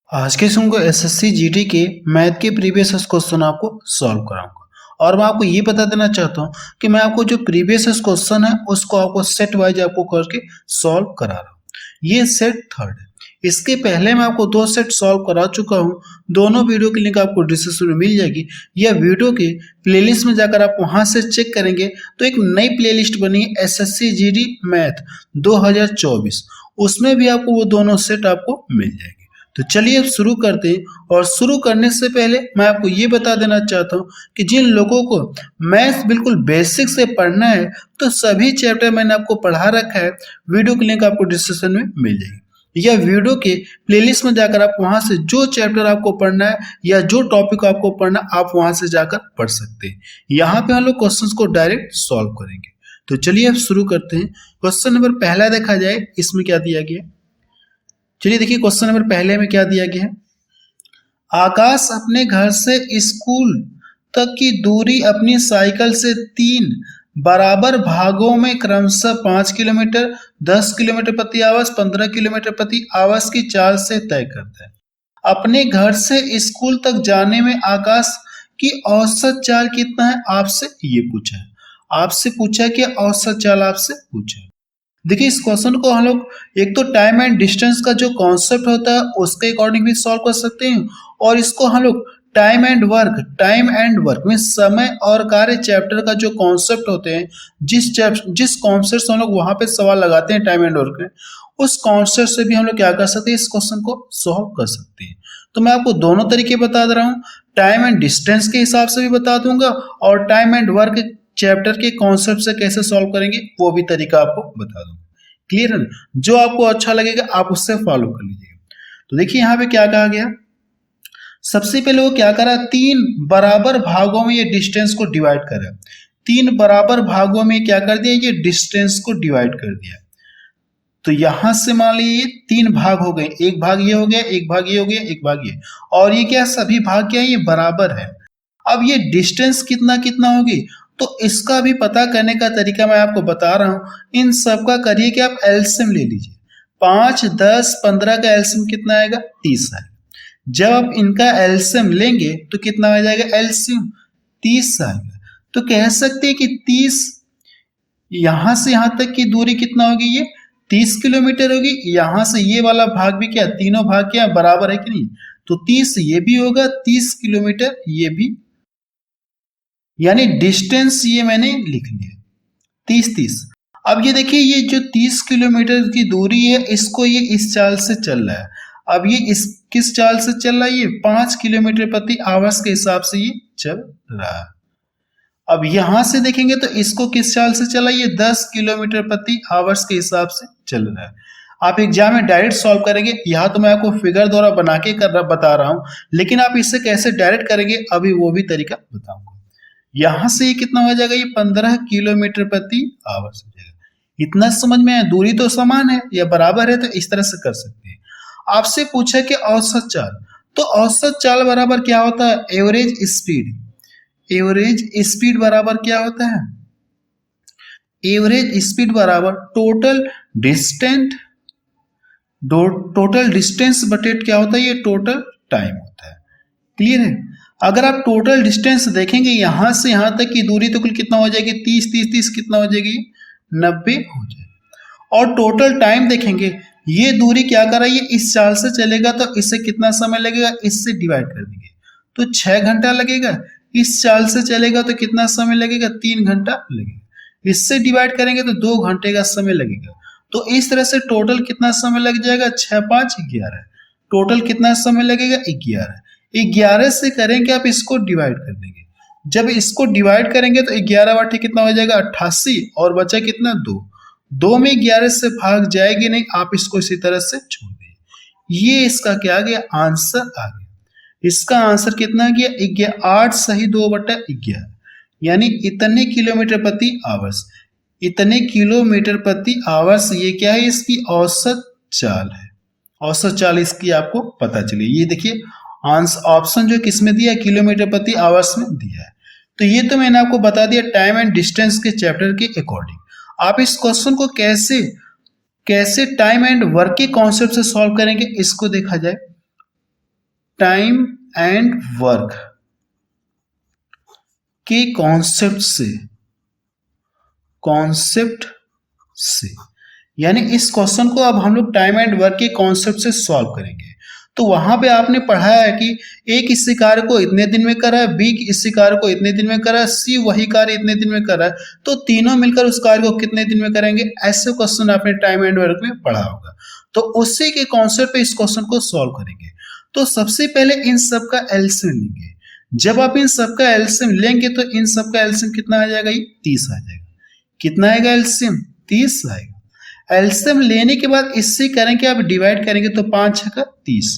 आज के समय को एसएससी जीडी के मैथ के प्रीवियस क्वेश्चन आपको सॉल्व कराऊंगा और मैं आपको ये बता देना चाहता हूँ कि मैं आपको जो प्रीवियस क्वेश्चन है उसको आपको सेट वाइज आपको करके सॉल्व करा रहा हूँ। ये सेट थर्ड है। इसके पहले मैं आपको दो सेट सॉल्व करा चुका हूँ। दोनों वीडियो की लिंक आपको डिस्क्रिप्शन में मिल जाएगी या वीडियो के प्लेलिस्ट में जाकर आप वहां से चेक करेंगे तो एक नई प्लेलिस्ट बनी है एसएससी जीडी मैथ 2024। उसमें भी आपको वो दोनों सेट आपको मिल जाएगी। तो चलिए अब शुरू करते हैं और शुरू करने से पहले मैं आपको ये बता देना चाहता हूँ कि जिन लोगों को मैथ्स बिल्कुल बेसिक से पढ़ना है तो सभी चैप्टर मैंने आपको पढ़ा रखा है। वीडियो की लिंक आपको डिस्क्रिप्शन में मिल जाएगी या वीडियो के प्लेलिस्ट में जाकर आप वहां से जो चैप्टर आपको पढ़ना है या जो टॉपिक आपको पढ़ना आप वहां से जाकर पढ़ सकते हैं। यहाँ पे हम लोग क्वेश्चंस को डायरेक्ट सॉल्व करेंगे। तो चलिए अब शुरू करते हैं। क्वेश्चन नंबर पहला देखा जाए, इसमें क्या दिया गया है। चलिए देखिए क्वेश्चन नंबर पहले में क्या दिया गया है। आकाश अपने घर से स्कूल तक की दूरी अपनी साइकिल से 3 बराबर भागों में क्रमशः 5 किलोमीटर, 10 किलोमीटर प्रति आवर्स, 15 किलोमीटर प्रति आवर्स की चाल से तय करता है। अपने घर से स्कूल तक जाने में आकाश की औसत चाल कितना है, आपसे ये पूछा है। आपसे पूछा है कि औसत चाल आपसे पूछा है। देखिए इस क्वेश्चन को हम लोग एक तो टाइम एंड डिस्टेंस का जो कॉन्सेप्ट होता है उसके अकॉर्डिंग भी सॉल्व कर सकते हैं और इसको हम लोग टाइम एंड वर्क में समय और कार्य चैप्टर का जो कॉन्सेप्ट होते हैं, जिस कॉन्सेप्ट से हम लोग वहां पे सवाल लगाते हैं टाइम एंड वर्क में, उस कॉन्सेप्ट से भी हम लोग क्या कर सकते हैं, इस क्वेश्चन को सॉल्व कर सकते हैं। तो मैं आपको दोनों तरीके बता दे रहा हूँ, टाइम एंड डिस्टेंस के हिसाब से भी बता दूंगा और टाइम एंड वर्क चैप्टर के कॉन्सेप्ट से कैसे सॉल्व करेंगे वो भी तरीका आपको बता दूंगा। क्लियर है ना? जो आपको अच्छा लगेगा आप उससे फॉलो कर लीजिएगा। तो देखिए यहाँ पे क्या कहा गया। सबसे पहले वो क्या करा, 3 बराबर भागों में ये डिस्टेंस को डिवाइड करा। 3 बराबर भागों में क्या कर दिया, ये डिस्टेंस को डिवाइड कर दिया। तो यहां से मान लीजिए 3 भाग हो गए, एक भाग ये हो गया, एक भाग ये हो गया, एक भाग ये, और ये क्या सभी भाग क्या है, ये बराबर है। अब ये डिस्टेंस कितना कितना होगी, तो इसका भी पता करने का तरीका मैं आपको बता रहा हूं। इन सब का करिए कि आप एलसीएम ले लीजिए। 5, 10, 15 का एलसीएम कितना आएगा, 30 आएगा। जब आप इनका एलसीएम लेंगे तो कितना आ जाएगा, एलसीएम 30 आएगा। तो कह सकते हैं कि 30 यहां से यहां तक की दूरी कितना होगी, ये 30 किलोमीटर होगी। यहां से ये वाला भाग भी क्या, तीनों भाग क्या बराबर है कि नहीं, तो 30 ये भी होगा, 30 किलोमीटर ये भी, यानी डिस्टेंस ये मैंने लिख लिया 30-30। अब ये देखिए ये जो 30 किलोमीटर की दूरी है इसको ये इस चाल से चल रहा है। अब ये इस किस चाल से चल रहा है, ये 5 किलोमीटर प्रति आवर्स के हिसाब से ये चल रहा है। अब यहां से देखेंगे तो इसको किस चाल से चला, ये 10 किलोमीटर प्रति आवर्स के हिसाब से चल रहा है। आप एग्जाम में डायरेक्ट सॉल्व करेंगे, यहाँ तो मैं आपको फिगर द्वारा बना के बता रहा हूं, लेकिन आप इससे कैसे डायरेक्ट करेंगे अभी वो भी तरीका बताऊंगा। यहां से ये कितना हो जाएगा, ये 15 किलोमीटर प्रति आवर्स हो जाएगा। इतना समझ में आया, दूरी तो समान है या बराबर है, तो इस तरह से कर सकते हैं। आपसे पूछा कि औसत चाल, तो औसत चाल बराबर क्या होता है, एवरेज स्पीड। एवरेज स्पीड बराबर क्या होता है, एवरेज स्पीड बराबर टोटल डिस्टेंस बटे क्या होता है, ये टोटल टाइम होता है। क्लियर है? अगर आप टोटल डिस्टेंस देखेंगे यहां से यहां तक की दूरी तो कुल कितना हो जाएगी, 30 कितना हो जाएगी, 90 हो जाएगी। और टोटल टाइम देखेंगे, ये दूरी क्या कर रहा है, ये इस चाल से चलेगा तो इससे कितना समय लगेगा, इससे डिवाइड कर देंगे तो 6 घंटा लगेगा। इस चाल से चलेगा तो कितना समय लगेगा, 3 घंटा लगेगा। इससे डिवाइड करेंगे तो 2 घंटे का समय लगेगा। तो इस तरह से टोटल कितना समय लग जाएगा, 6, 5, 11। टोटल कितना समय लगेगा, 11। 11 से करेंगे आप इसको डिवाइड कर देंगे। जब इसको डिवाइड करेंगे तो 11 बटे कितना हो जाएगा, 88, और बचा कितना, 2 में 11 से भाग जाएगी नहीं, आप इसको इसी तरह से छोड़ देंगे। ये इसका क्या आ गया, आंसर आ गया। इसका आंसर कितना गया, 8 सही 2/11, यानी इतने किलोमीटर प्रति आवर्स। इतने किलोमीटर प्रति आवर्स ये क्या है, इसकी औसत चाल है। औसत चाल इसकी आपको पता चली। ये देखिए ऑप्शन जो किसमें दिया है, किलोमीटर प्रति आवर्स में दिया है। तो ये तो मैंने आपको बता दिया टाइम एंड डिस्टेंस के चैप्टर के अकॉर्डिंग। आप इस क्वेश्चन को कैसे टाइम एंड वर्क के कॉन्सेप्ट से सॉल्व करेंगे, इसको देखा जाए टाइम एंड वर्क के कॉन्सेप्ट से यानी इस क्वेश्चन को अब हम लोग टाइम एंड वर्क के कॉन्सेप्ट से सॉल्व करेंगे। तो वहां पे आपने पढ़ा है कि ए किसी कार्य को इतने दिन में करा है, बी इसी कार्य को इतने दिन में करा है, सी वही कार्य इतने दिन में करा है, तो तीनों मिलकर उस कार्य को कितने दिन में करेंगे, ऐसे क्वेश्चन आपने टाइम एंड वर्क में पढ़ा होगा। तो उसी के कॉन्सेप्ट पे इस क्वेश्चन को सॉल्व करेंगे। तो सबसे पहले इन सब का एलसीएम लेंगे। जब आप इन सब का एलसीएम लेंगे तो इन सब का एलसीएम कितना आ जाएगा, ये 30 आ जाएगा। कितना आएगा एलसीएम, 30 आएगा। एलसीएम लेने के बाद इससे करेंगे आप डिवाइड करेंगे तो 5 6 का 30,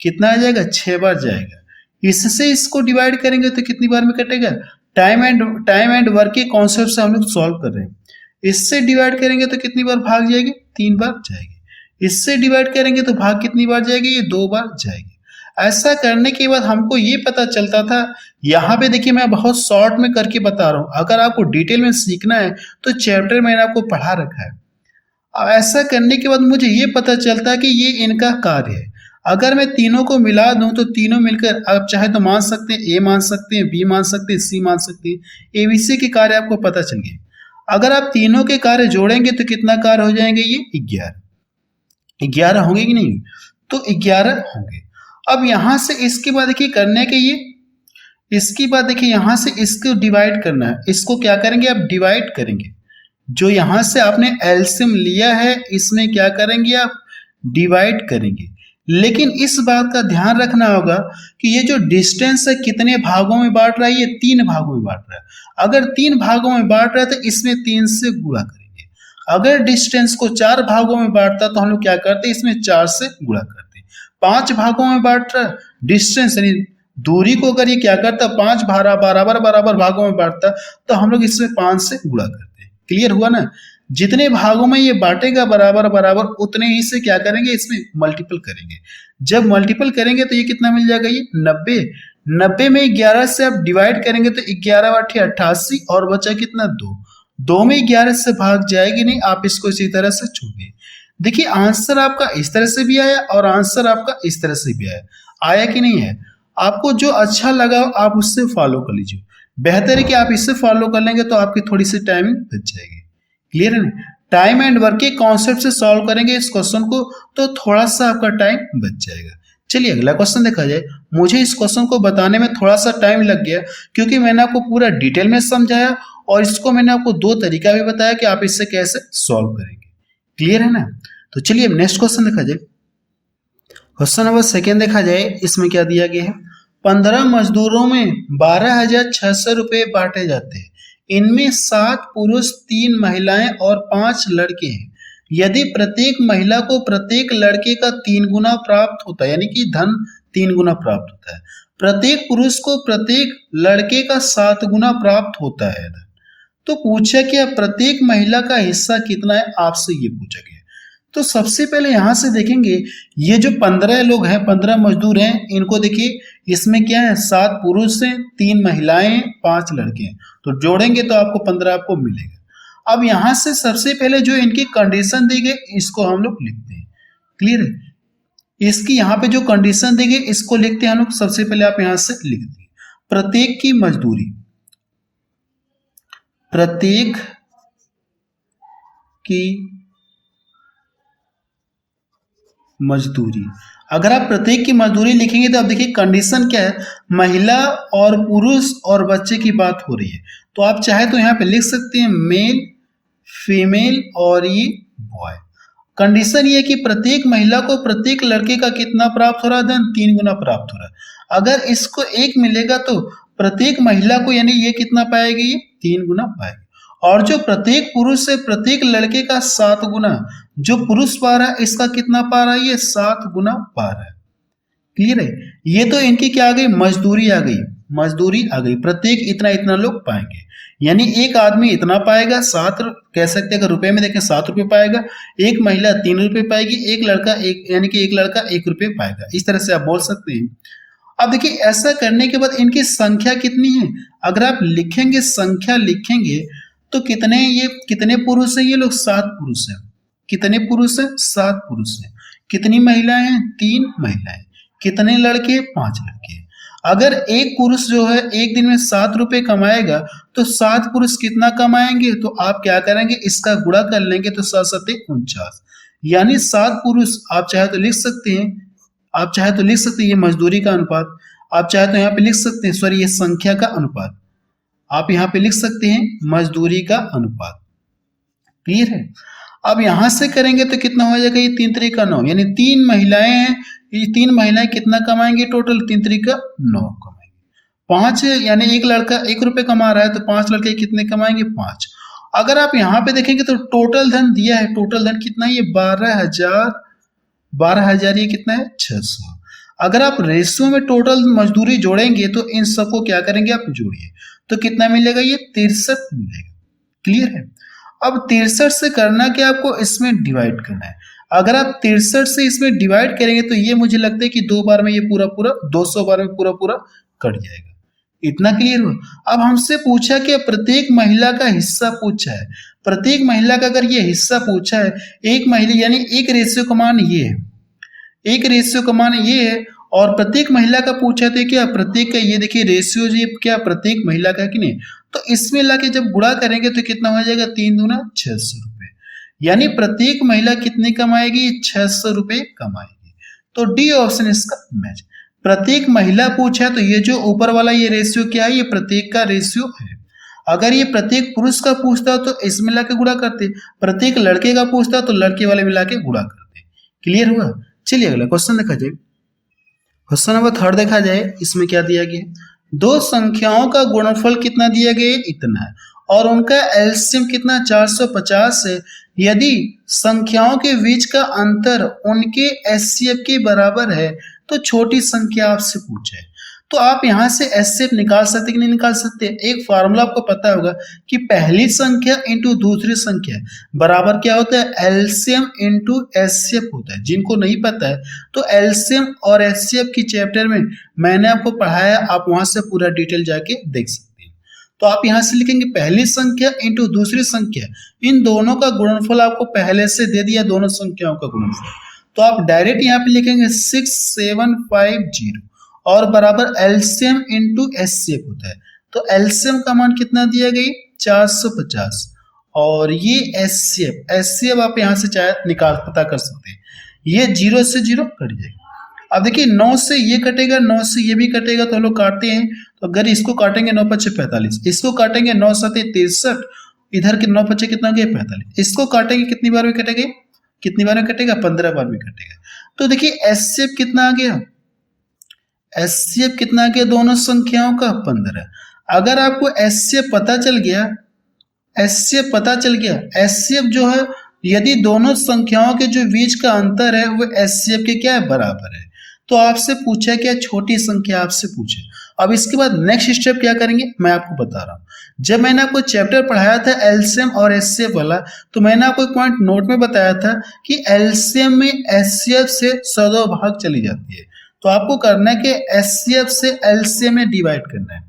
कितना आ जाएगा, 6 बार जाएगा। इससे इसको डिवाइड करेंगे तो कितनी बार में कटेगा, टाइम एंड वर्क के कॉन्सेप्ट से हम लोग सॉल्व कर रहे हैं। इससे डिवाइड करेंगे तो कितनी बार भाग जाएगी, 3 बार जाएगी। इससे डिवाइड करेंगे तो भाग कितनी बार जाएगी, ये 2 बार जाएगी। ऐसा करने के बाद हमको ये पता चलता था, यहाँ पे देखिए मैं बहुत शॉर्ट में करके बता रहा हूँ, अगर आपको डिटेल में सीखना है तो चैप्टर मैंने आपको पढ़ा रखा है। अब ऐसा करने के बाद मुझे ये पता चलता है कि ये इनका कार्य है। अगर मैं तीनों को मिला दूं तो तीनों मिलकर आप चाहे तो मान सकते हैं, ए मान सकते हैं, बी मान सकते हैं, सी मान सकते हैं, एबीसी के कार्य आपको पता चल गए। अगर आप तीनों के कार्य जोड़ेंगे तो कितना कार्य हो जाएंगे, ये 11 होंगे कि नहीं, तो 11 होंगे। अब यहां से इसके बाद देखिए करने के ये, इसके बाद देखिए यहां से इसको डिवाइड करना है। इसको क्या करेंगे, आप डिवाइड करेंगे। जो यहां से आपने एलसीएम लिया है इसमें क्या करेंगे, आप डिवाइड करेंगे। लेकिन इस बात का ध्यान रखना होगा कि ये जो डिस्टेंस है कितने भागों में बांट रहा है, ये 3 भागों में बांट रहा है। अगर 3 भागों में बांट रहा है तो इसमें 3 से गुणा करेंगे। अगर डिस्टेंस को 4 भागों में बांटता तो हम लोग क्या करते, इसमें 4 से गुणा करते। 5 भागों में बांट रहा है डिस्टेंस यानी दूरी को, अगर ये क्या करता 5 बराबर भागों में बांटता तो हम लोग इसमें 5 से गुणा करते हैं। क्लियर हुआ ना, जितने भागों में ये बांटेगा बराबर उतने ही से क्या करेंगे, इसमें मल्टीपल करेंगे। जब मल्टीपल करेंगे तो ये कितना मिल जाएगा, ये 90 में 11 से आप डिवाइड करेंगे तो 11 8 88 और बचा कितना 2 में 11 से भाग जाएगी नहीं, आप इसको इसी तरह से छोड़िए। देखिए आंसर आपका इस तरह से भी आया और आंसर आपका इस तरह से भी आया कि नहीं है। आपको जो अच्छा लगा आप उससे फॉलो कर लीजिए। बेहतर है कि आप इससे फॉलो कर लेंगे तो आपकी थोड़ी सी टाइमिंग बच जाएगी। क्लियर है ना, टाइम एंड वर्क के कॉन्सेप्ट से सॉल्व करेंगे इस क्वेश्चन को तो थोड़ा सा आपका टाइम बच जाएगा। चलिए अगला क्वेश्चन देखा जाए। मुझे इस क्वेश्चन को बताने में थोड़ा सा टाइम लग गया क्योंकि मैंने आपको पूरा डिटेल में समझाया और इसको मैंने आपको 2 तरीका भी बताया कि आप इससे कैसे सॉल्व करेंगे। क्लियर है ना, तो चलिए अब नेक्स्ट क्वेश्चन देखा जाए। क्वेश्चन नंबर 2 देखा जाए। इसमें क्या दिया गया है, 15 मजदूरों में 12,600 रुपए बांटे जाते हैं। इनमें 7 पुरुष, 3 महिलाएं और 5 लड़के हैं। यदि प्रत्येक महिला को प्रत्येक लड़के का 3 गुना प्राप्त होता है, यानी कि धन 3 गुना प्राप्त होता है, प्रत्येक पुरुष को प्रत्येक लड़के का 7 गुना प्राप्त होता है, तो पूछा क्या प्रत्येक महिला का हिस्सा कितना है, आपसे ये पूछा गया। तो सबसे पहले यहां से देखेंगे ये जो 15 लोग हैं, 15 मजदूर हैं, इनको देखिए इसमें क्या है, 7 पुरुष हैं, 3 महिलाएं हैं, 5 लड़के हैं, तो जोड़ेंगे तो आपको 15 आपको मिलेगा। अब यहां से सबसे पहले जो इनकी कंडीशन दी गई इसको हम लोग लिखते हैं। क्लियर है, इसकी यहाँ पे जो कंडीशन दी गई इसको लिखते हैं हम लोग। सबसे पहले आप यहां से लिख दिए प्रत्येक की मजदूरी, प्रत्येक की मजदूरी। अगर आप प्रत्येक की मजदूरी लिखेंगे तो अब देखिए कंडीशन क्या है, महिला और पुरुष और बच्चे की बात हो रही है, तो आप चाहे तो यहाँ पे लिख सकते हैं मेल, फीमेल और ये बॉय। कंडीशन ये है कि प्रत्येक महिला को प्रत्येक लड़के का कितना प्राप्त हो रहा है, धन 3 गुना प्राप्त हो रहा है। अगर इसको 1 मिलेगा तो प्रत्येक महिला को यानी ये कितना पाएगी, ये 3 गुना पाएगी। और जो प्रत्येक पुरुष से प्रत्येक लड़के का 7 गुना, जो पुरुष पा रहा है इसका कितना पा रहा है, ये 7 गुना पा रहा है। क्लियर है, ये तो इनकी क्या आ गई, मजदूरी आ गई, मजदूरी आ गई। प्रत्येक इतना इतना लोग पाएंगे, यानी एक आदमी इतना पाएगा, 7 कह सकते हैं, अगर रुपए में देखें 7 रुपए पाएगा, एक महिला 3 रुपए पाएगी, एक लड़का यानी कि एक लड़का 1 रुपए पाएगा। इस तरह से आप बोल सकते हैं। अब देखिए ऐसा करने के बाद इनकी संख्या कितनी है, अगर आप लिखेंगे संख्या लिखेंगे तो कितने पुरुष हैं, ये लोग 7 पुरुष हैं। कितने पुरुष हैं, 7 पुरुष हैं। कितनी महिलाएं हैं, 3 महिलाएं। कितने लड़के? 5 लड़के। अगर एक पुरुष जो है एक दिन में 7 रुपए कमाएगा तो 7 पुरुष कितना कमाएंगे? तो आप क्या करेंगे, इसका गुणा कर लेंगे तो 7 7 49, यानी 7 पुरुष। आप चाहे तो लिख सकते हैं, आप चाहे तो लिख सकते हैं ये मजदूरी का अनुपात, आप चाहे तो यहाँ पे लिख सकते हैं, सॉरी ये संख्या का अनुपात, आप यहाँ पे लिख सकते हैं मजदूरी का अनुपात। क्लियर है? अब यहां से करेंगे तो कितना हो जाएगा, ये 3 3 9, यानी 3 महिलाएं हैं, ये 3 महिलाएं कितना कमाएंगे टोटल? 3 3 9 कमाएंगे। 5 यानी एक लड़का 1 रुपए कमा रहा है तो 5 लड़के कितने कमाएंगे? 5। अगर आप यहाँ पे देखेंगे तो टोटल धन दिया है, टोटल धन कितना है? ये 12,000 ये कितना है? 600। अगर आप रेशियो में टोटल मजदूरी जोड़ेंगे तो इन सबको क्या करेंगे आप? जोड़िए तो कितना मिलेगा? ये 63 मिलेगा। क्लियर है? अब 63 से करना क्या, आपको इसमें डिवाइड करना है। अगर आप 63 से इसमें डिवाइड करेंगे तो ये मुझे लगता है कि 2 बार में ये पूरा 200 बार में पूरा कट जाएगा। इतना क्लियर हो? अब हमसे पूछा कि प्रत्येक महिला का हिस्सा पूछा है। प्रत्येक महिला का अगर ये हिस्सा पूछा है, एक महिला यानी एक रेशियो का मान ये है, एक रेशियो का मान ये है, और प्रत्येक महिला का पूछा तो क्या प्रत्येक का, ये देखिए रेशियो ये क्या प्रत्येक महिला का कि नहीं, तो इसमें लाके जब गुणा करेंगे तो कितना हो जाएगा? 3 दूना 600 रुपए, यानी प्रत्येक महिला कितने कमाएगी? 600 रुपए कमाएगी। तो डी ऑप्शन इसका मैच। प्रत्येक महिला पूछा तो ये जो ऊपर वाला ये रेशियो क्या है? ये प्रत्येक का रेशियो है। अगर ये प्रत्येक पुरुष का पूछता तो इसमें मिला के गुणा करते, प्रत्येक लड़के का पूछता तो लड़के वाले मिला के गुणा करते। क्लियर हुआ? चलिए अगला क्वेश्चन देखा जाए। क्वेश्चन नंबर 3 देखा जाए, इसमें क्या दिया गया? दो संख्याओं का गुणनफल कितना दिया गया? इतना है, और उनका एलसीएम कितना? 450 है। यदि संख्याओं के बीच का अंतर उनके एचसीएफ के बराबर है तो छोटी संख्या आपसे पूछे। तो आप यहां से एचसीएफ निकाल सकते कि नहीं निकाल सकते? एक फार्मूला आपको पता होगा कि पहली संख्या इंटू दूसरी संख्या बराबर क्या होता है? एलसीएम इंटू एचसीएफ होता है। जिनको नहीं पता है तो एलसीएम और एचसीएफ की चैप्टर में मैंने आपको पढ़ाया, आप वहां से पूरा डिटेल जाके देख सकते हैं। तो आप यहां से लिखेंगे पहली संख्या इंटू दूसरी संख्या, इन दोनों का गुणनफल आपको पहले से दे दिया, दोनों संख्याओं का गुणनफल, तो आप डायरेक्ट यहाँ पे लिखेंगे 6750 और बराबर एलसीएम इंटू एचसीएफ होता है। तो एलसीएम का मान कितना दिया गई? 450, और ये एचसीएफ, एचसीएफ आप यहाँ से चाहे निकाल पता कर सकते हैं, ये 0 से 0 कट जाएगा। अब देखिए 9 से ये कटेगा, 9 से ये भी कटेगा, तो हम लोग काटते हैं। तो अगर इसको काटेंगे 9 5 45, इसको काटेंगे 9 7 63, इधर के 9 5 कितना गया? 45। इसको काटेंगे कितनी बार में कटेंगे? कितनी बार में कटेगा? 15 बार में कटेगा। तो देखिए एचसीएफ कितना आ गया? एचसीएफ कितना आ गया दोनों संख्याओं का? 15। अगर आपको एचसीएफ पता चल गया, एचसीएफ पता चल गया, एचसीएफ जो है यदि दोनों संख्याओं के जो बीच का अंतर है वो एचसीएफ के क्या है? बराबर है। तो आपसे पूछा क्या? छोटी संख्या आपसे पूछे। अब इसके बाद नेक्स्ट स्टेप क्या करेंगे मैं आपको बता रहा हूं। जब मैंने आपको चैप्टर पढ़ाया था एलसीएम और एचसीएफ वाला, तो मैंने आपको एक पॉइंट नोट में बताया था कि एलसीएम में एचसीएफ से 100 भाग चली जाती है। तो आपको करना है कि एचसीएफ से एलसीएम में डिवाइड करना है।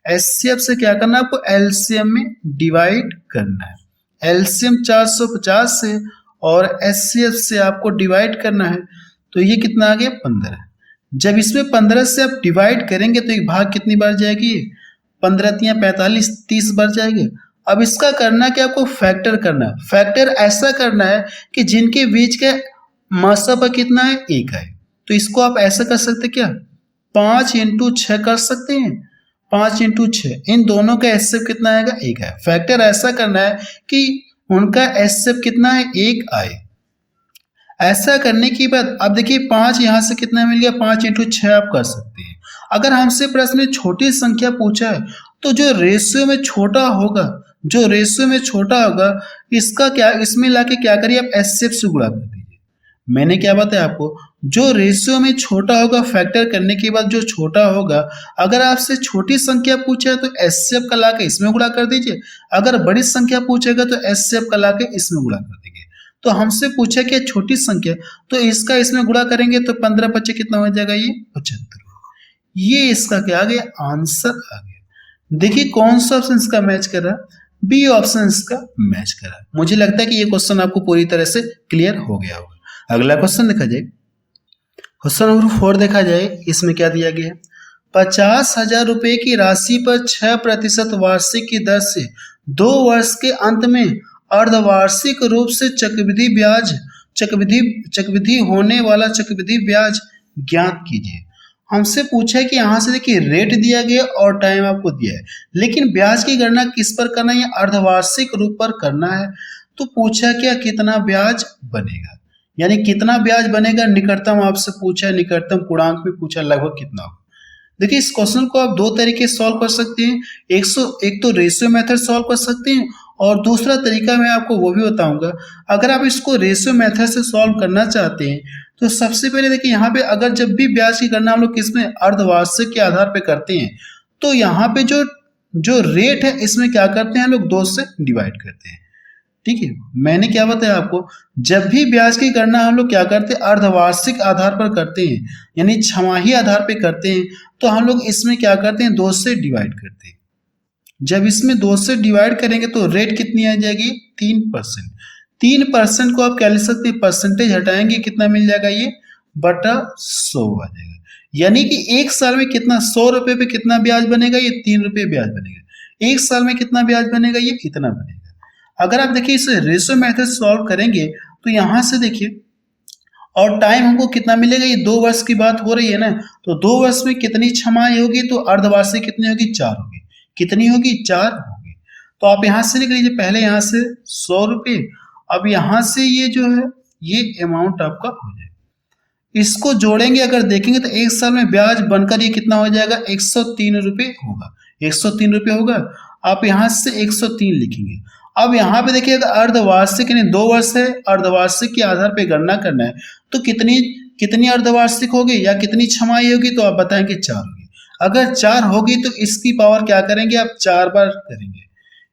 एचसीएफ से क्या करना है? आपको एलसीएम में डिवाइड करना है। एलसीएम 450 से और एचसीएफ से आपको डिवाइड करना है, तो ये कितना आ गया? 15। जब इसमें 15 से आप डिवाइड करेंगे तो एक भाग कितनी बार जाएगी? 15 तियां 45, 30 बार जाएगी। अब इसका करना क्या? आपको फैक्टर करना है। फैक्टर ऐसा करना है कि जिनके बीच के मसब कितना है? 1 है। तो इसको आप ऐसा कर सकते क्या? 5 इंटू 6 कर सकते हैं। 5 इंटू 6, इन दोनों का एचसीएफ कितना आएगा? 1 है। फैक्टर ऐसा करना है कि उनका एचसीएफ कितना है? 1 आए। ऐसा करने के बाद अब देखिए 5 यहां से कितना मिल गया? 5 इंटू 6 आप कर सकते हैं। अगर हमसे प्रश्न में छोटी संख्या पूछा है तो जो रेशियो में छोटा होगा, जो रेशियो में छोटा होगा, इसका क्या, इसमें लाके क्या करिए आप? एचसीएफ से गुणा कर दीजिए। मैंने क्या बताया आपको? जो रेशियो में छोटा होगा फैक्टर करने के बाद जो छोटा होगा, अगर आपसे छोटी संख्या पूछे तो एचसीएफ का लाके इसमें गुणा कर दीजिए, अगर बड़ी संख्या पूछेगा तो एचसीएफ का लाके इसमें गुणा कर देंगे। तो हमसे पूछा कि छोटी संख्या, तो इसका इसमें गुणा करेंगे तो 15 25 कितना हो जाएगा? ये 75। ये इसका क्या आ गया? आंसर आ गया। देखिए कौन सा ऑप्शन इसका मैच कर रहा है? बी ऑप्शन इसका मैच कर रहा है। मुझे लगता है कि ये क्वेश्चन आपको पूरी तरह से क्लियर हो गया होगा। अगला क्वेश्चन देखा जाए। क्वेश्चन नंबर 4 देखा जाए, इसमें क्या दिया गया है? 50,000 रुपए की राशि पर 6% वार्षिक की दर से 2 वर्ष के अंत में अर्धवार्षिक रूप से चक्रवृद्धि होने वाला चक्रवृद्धि ब्याज ज्ञात कीजिए। हमसे पूछा है कि यहाँ से देखिए रेट दिया गया और टाइम आपको दिया है, लेकिन ब्याज की गणना किस पर करना है? या अर्धवार्षिक रूप पर करना है। तो पूछा क्या कितना ब्याज बनेगा, यानी कितना ब्याज बनेगा। निकटतम आपसे पूछा है, निकटतम पूर्णांक में पूछा, लगभग कितना होगा। देखिए इस क्वेश्चन को आप दो तरीके से सॉल्व कर सकते हैं। एक तो रेशियो मेथड सॉल्व कर सकते हैं, और दूसरा तरीका मैं आपको वो भी बताऊंगा। अगर आप इसको रेशियो मेथड से सॉल्व करना चाहते हैं तो सबसे पहले देखिए यहाँ पे अगर जब भी ब्याज की गणना हम लोग किसमें अर्धवार्षिक के आधार पे करते हैं, तो यहाँ पे जो जो रेट है इसमें क्या करते हैं हम लोग 2 से डिवाइड करते हैं। ठीक है, मैंने क्या बताया आपको, जब भी ब्याज की गणना हम लोग क्या करते हैं अर्धवार्षिक आधार पर करते हैं, यानी छमाही आधार पे करते हैं, तो हम लोग इसमें क्या करते हैं 2 से डिवाइड करते हैं। जब इसमें 2 से डिवाइड करेंगे तो रेट कितनी आ जाएगी? 3%। 3% को आप क्या लिख सकते हैं? परसेंटेज हटाएंगे कितना मिल जाएगा? ये बटा 100 आ जाएगा। यानी कि एक साल में कितना, 100 रुपए पे कितना ब्याज बनेगा? ये 3 रुपए ब्याज बनेगा। एक साल में कितना ब्याज बनेगा? ये इतना बनेगा। अगर आप देखिए इसे रेशियो मेथड सॉल्व करेंगे तो यहां से देखिए, और टाइम हमको कितना मिलेगा? ये 2 वर्ष की बात हो रही है ना, तो 2 वर्ष में कितनी छमाही होगी? तो अर्धवार्षिक कितनी होगी? 4 होगी। कितनी होगी? 4 होगी। तो आप यहां से लिख लीजिए, पहले यहां से 100 रुपये, अब यहां से ये जो है ये अमाउंट आपका हो जाएगा। इसको जोड़ेंगे अगर देखेंगे तो एक साल में ब्याज बनकर ये कितना हो जाएगा? 103 रुपये होगा। 103 रुपये होगा। आप यहां से 103 लिखेंगे। अब यहाँ पे देखिए अर्धवार्षिक यानी 2 वर्ष है, अर्धवार्षिक के आधार पे गणना करना है, तो कितनी कितनी अर्धवार्षिक होगी या कितनी छमाही होगी? तो आप बताएंगे 4 होगी। अगर 4 होगी तो इसकी पावर क्या करेंगे आप? 4 बार करेंगे।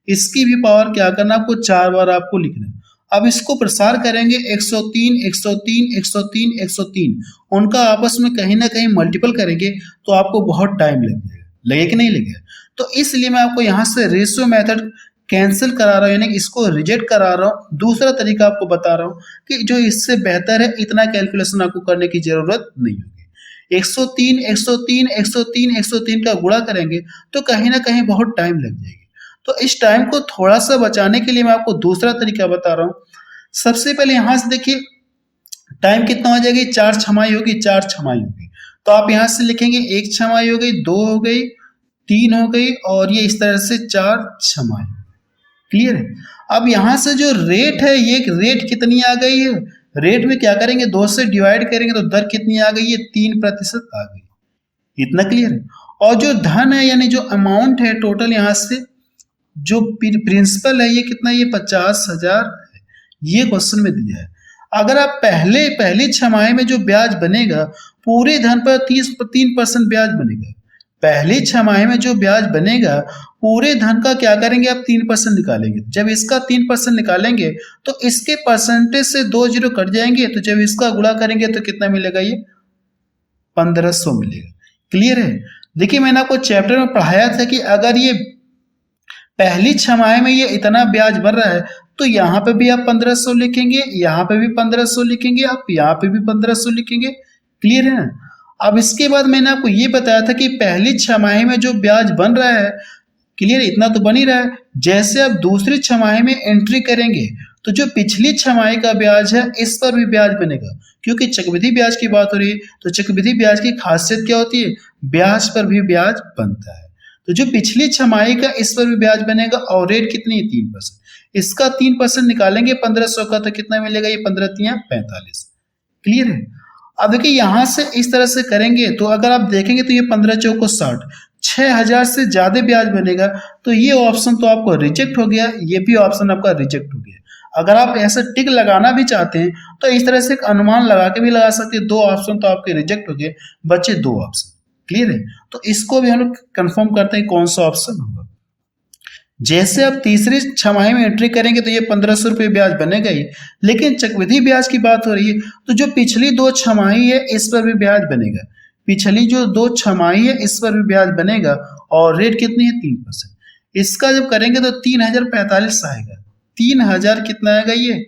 इसकी भी पावर क्या करना आपको? 4 बार आपको लिखना है। अब इसको प्रसार करेंगे 103 103 103 103, उनका आपस में कहीं ना कहीं मल्टीपल करेंगे तो आपको बहुत टाइम लग जाएगा। लगे कि नहीं लगेगा? तो इसलिए मैं आपको यहाँ से रेशियो मेथड कैंसिल करा रहा हूँ, यानी इसको रिजेक्ट करा रहा हूँ। दूसरा तरीका आपको बता रहा हूँ कि जो इससे बेहतर है, इतना कैलकुलेशन आपको करने की जरूरत नहीं होगी। 103 103 103 103 का गुणा करेंगे तो कहीं ना कहीं बहुत टाइम लग जाएगी। तो इस टाइम को थोड़ा सा बचाने के लिए मैं आपको दूसरा तरीका बता रहा हूँ। सबसे पहले यहां से देखिए टाइम कितना हो जाएगी? 4 छमाही होगी, 4 छमाही होगी। तो आप यहां से लिखेंगे 1 छमाही हो गई, 2 हो गई, 3 हो गई, और ये इस तरह से 4 छमाही। क्लियर है? अब यहां से जो रेट है, ये रेट कितनी आ गई है? रेट में क्या करेंगे? 2 से डिवाइड करेंगे तो दर कितनी आ गई है? 3% आ गई। इतना क्लियर है? और जो धन है यानी जो अमाउंट है टोटल, यहां से जो प्रिंसिपल है ये कितना? ये 50,000 है। ये क्वेश्चन में दिया है। अगर आप पहली छमाही में जो ब्याज बनेगा पूरे धन पर 3% ब्याज बनेगा। पहली छमाही में जो ब्याज बनेगा पूरे धन का क्या करेंगे आप? 3% निकालेंगे। जब इसका 3% निकालेंगे तो इसके परसेंटेज से 2 जीरो कट जाएंगे, तो जब इसका गुणा करेंगे तो कितना मिलेगा? ये 1500 मिलेगा। क्लियर है? देखिए मैंने आपको चैप्टर में पढ़ाया था कि अगर ये पहली छमाही में ये इतना ब्याज बढ़ रहा है तो यहाँ पे भी आप 1500 लिखेंगे, यहाँ पे भी 1500 लिखेंगे, आप यहाँ पे भी 1500 लिखेंगे। क्लियर है ना? अब इसके बाद मैंने आपको ये बताया था कि पहली छमाही में जो ब्याज बन रहा है, क्लियर, इतना तो बन ही रहा है, जैसे आप दूसरी छमाही में एंट्री करेंगे तो जो पिछली छमाही का ब्याज है इस पर भी ब्याज बनेगा। क्योंकि चक्रवृद्धि ब्याज की बात हो रही है तो चक्रवृद्धि ब्याज की खासियत क्या होती है? ब्याज पर भी ब्याज बनता है। तो जो पिछली छमाही का इस पर भी ब्याज बनेगा, और रेट कितनी है? 3%। इसका 3% निकालेंगे 1500 का तो कितना मिलेगा? ये 15 तिया 45। क्लियर है? अब देखिए यहां से इस तरह से करेंगे तो अगर आप देखेंगे तो ये 15 चौको 60, 6000 से ज्यादा ब्याज बनेगा, तो ये ऑप्शन तो आपको रिजेक्ट हो गया, ये भी ऑप्शन आपका रिजेक्ट हो गया। अगर आप ऐसा टिक लगाना भी चाहते हैं तो इस तरह से एक अनुमान लगा के भी लगा सकते हैं। 2 ऑप्शन तो आपके रिजेक्ट हो गए, बचे 2 ऑप्शन। क्लियर है? तो इसको भी हम लोग कंफर्म करते हैं कौन सा ऑप्शन होगा। जैसे आप तीसरी छमाही में एंट्री करेंगे तो ये 1500 रुपये ब्याज बनेगा ही, लेकिन चक्रवृद्धि ब्याज की बात हो रही है तो जो पिछली 2 छमाही है इस पर भी ब्याज बनेगा। पिछली जो 2 छमाही है इस पर भी ब्याज बनेगा, और रेट कितनी है? 3%। इसका जब करेंगे तो 3045 आएगा। 3000 कितना आएगा? ये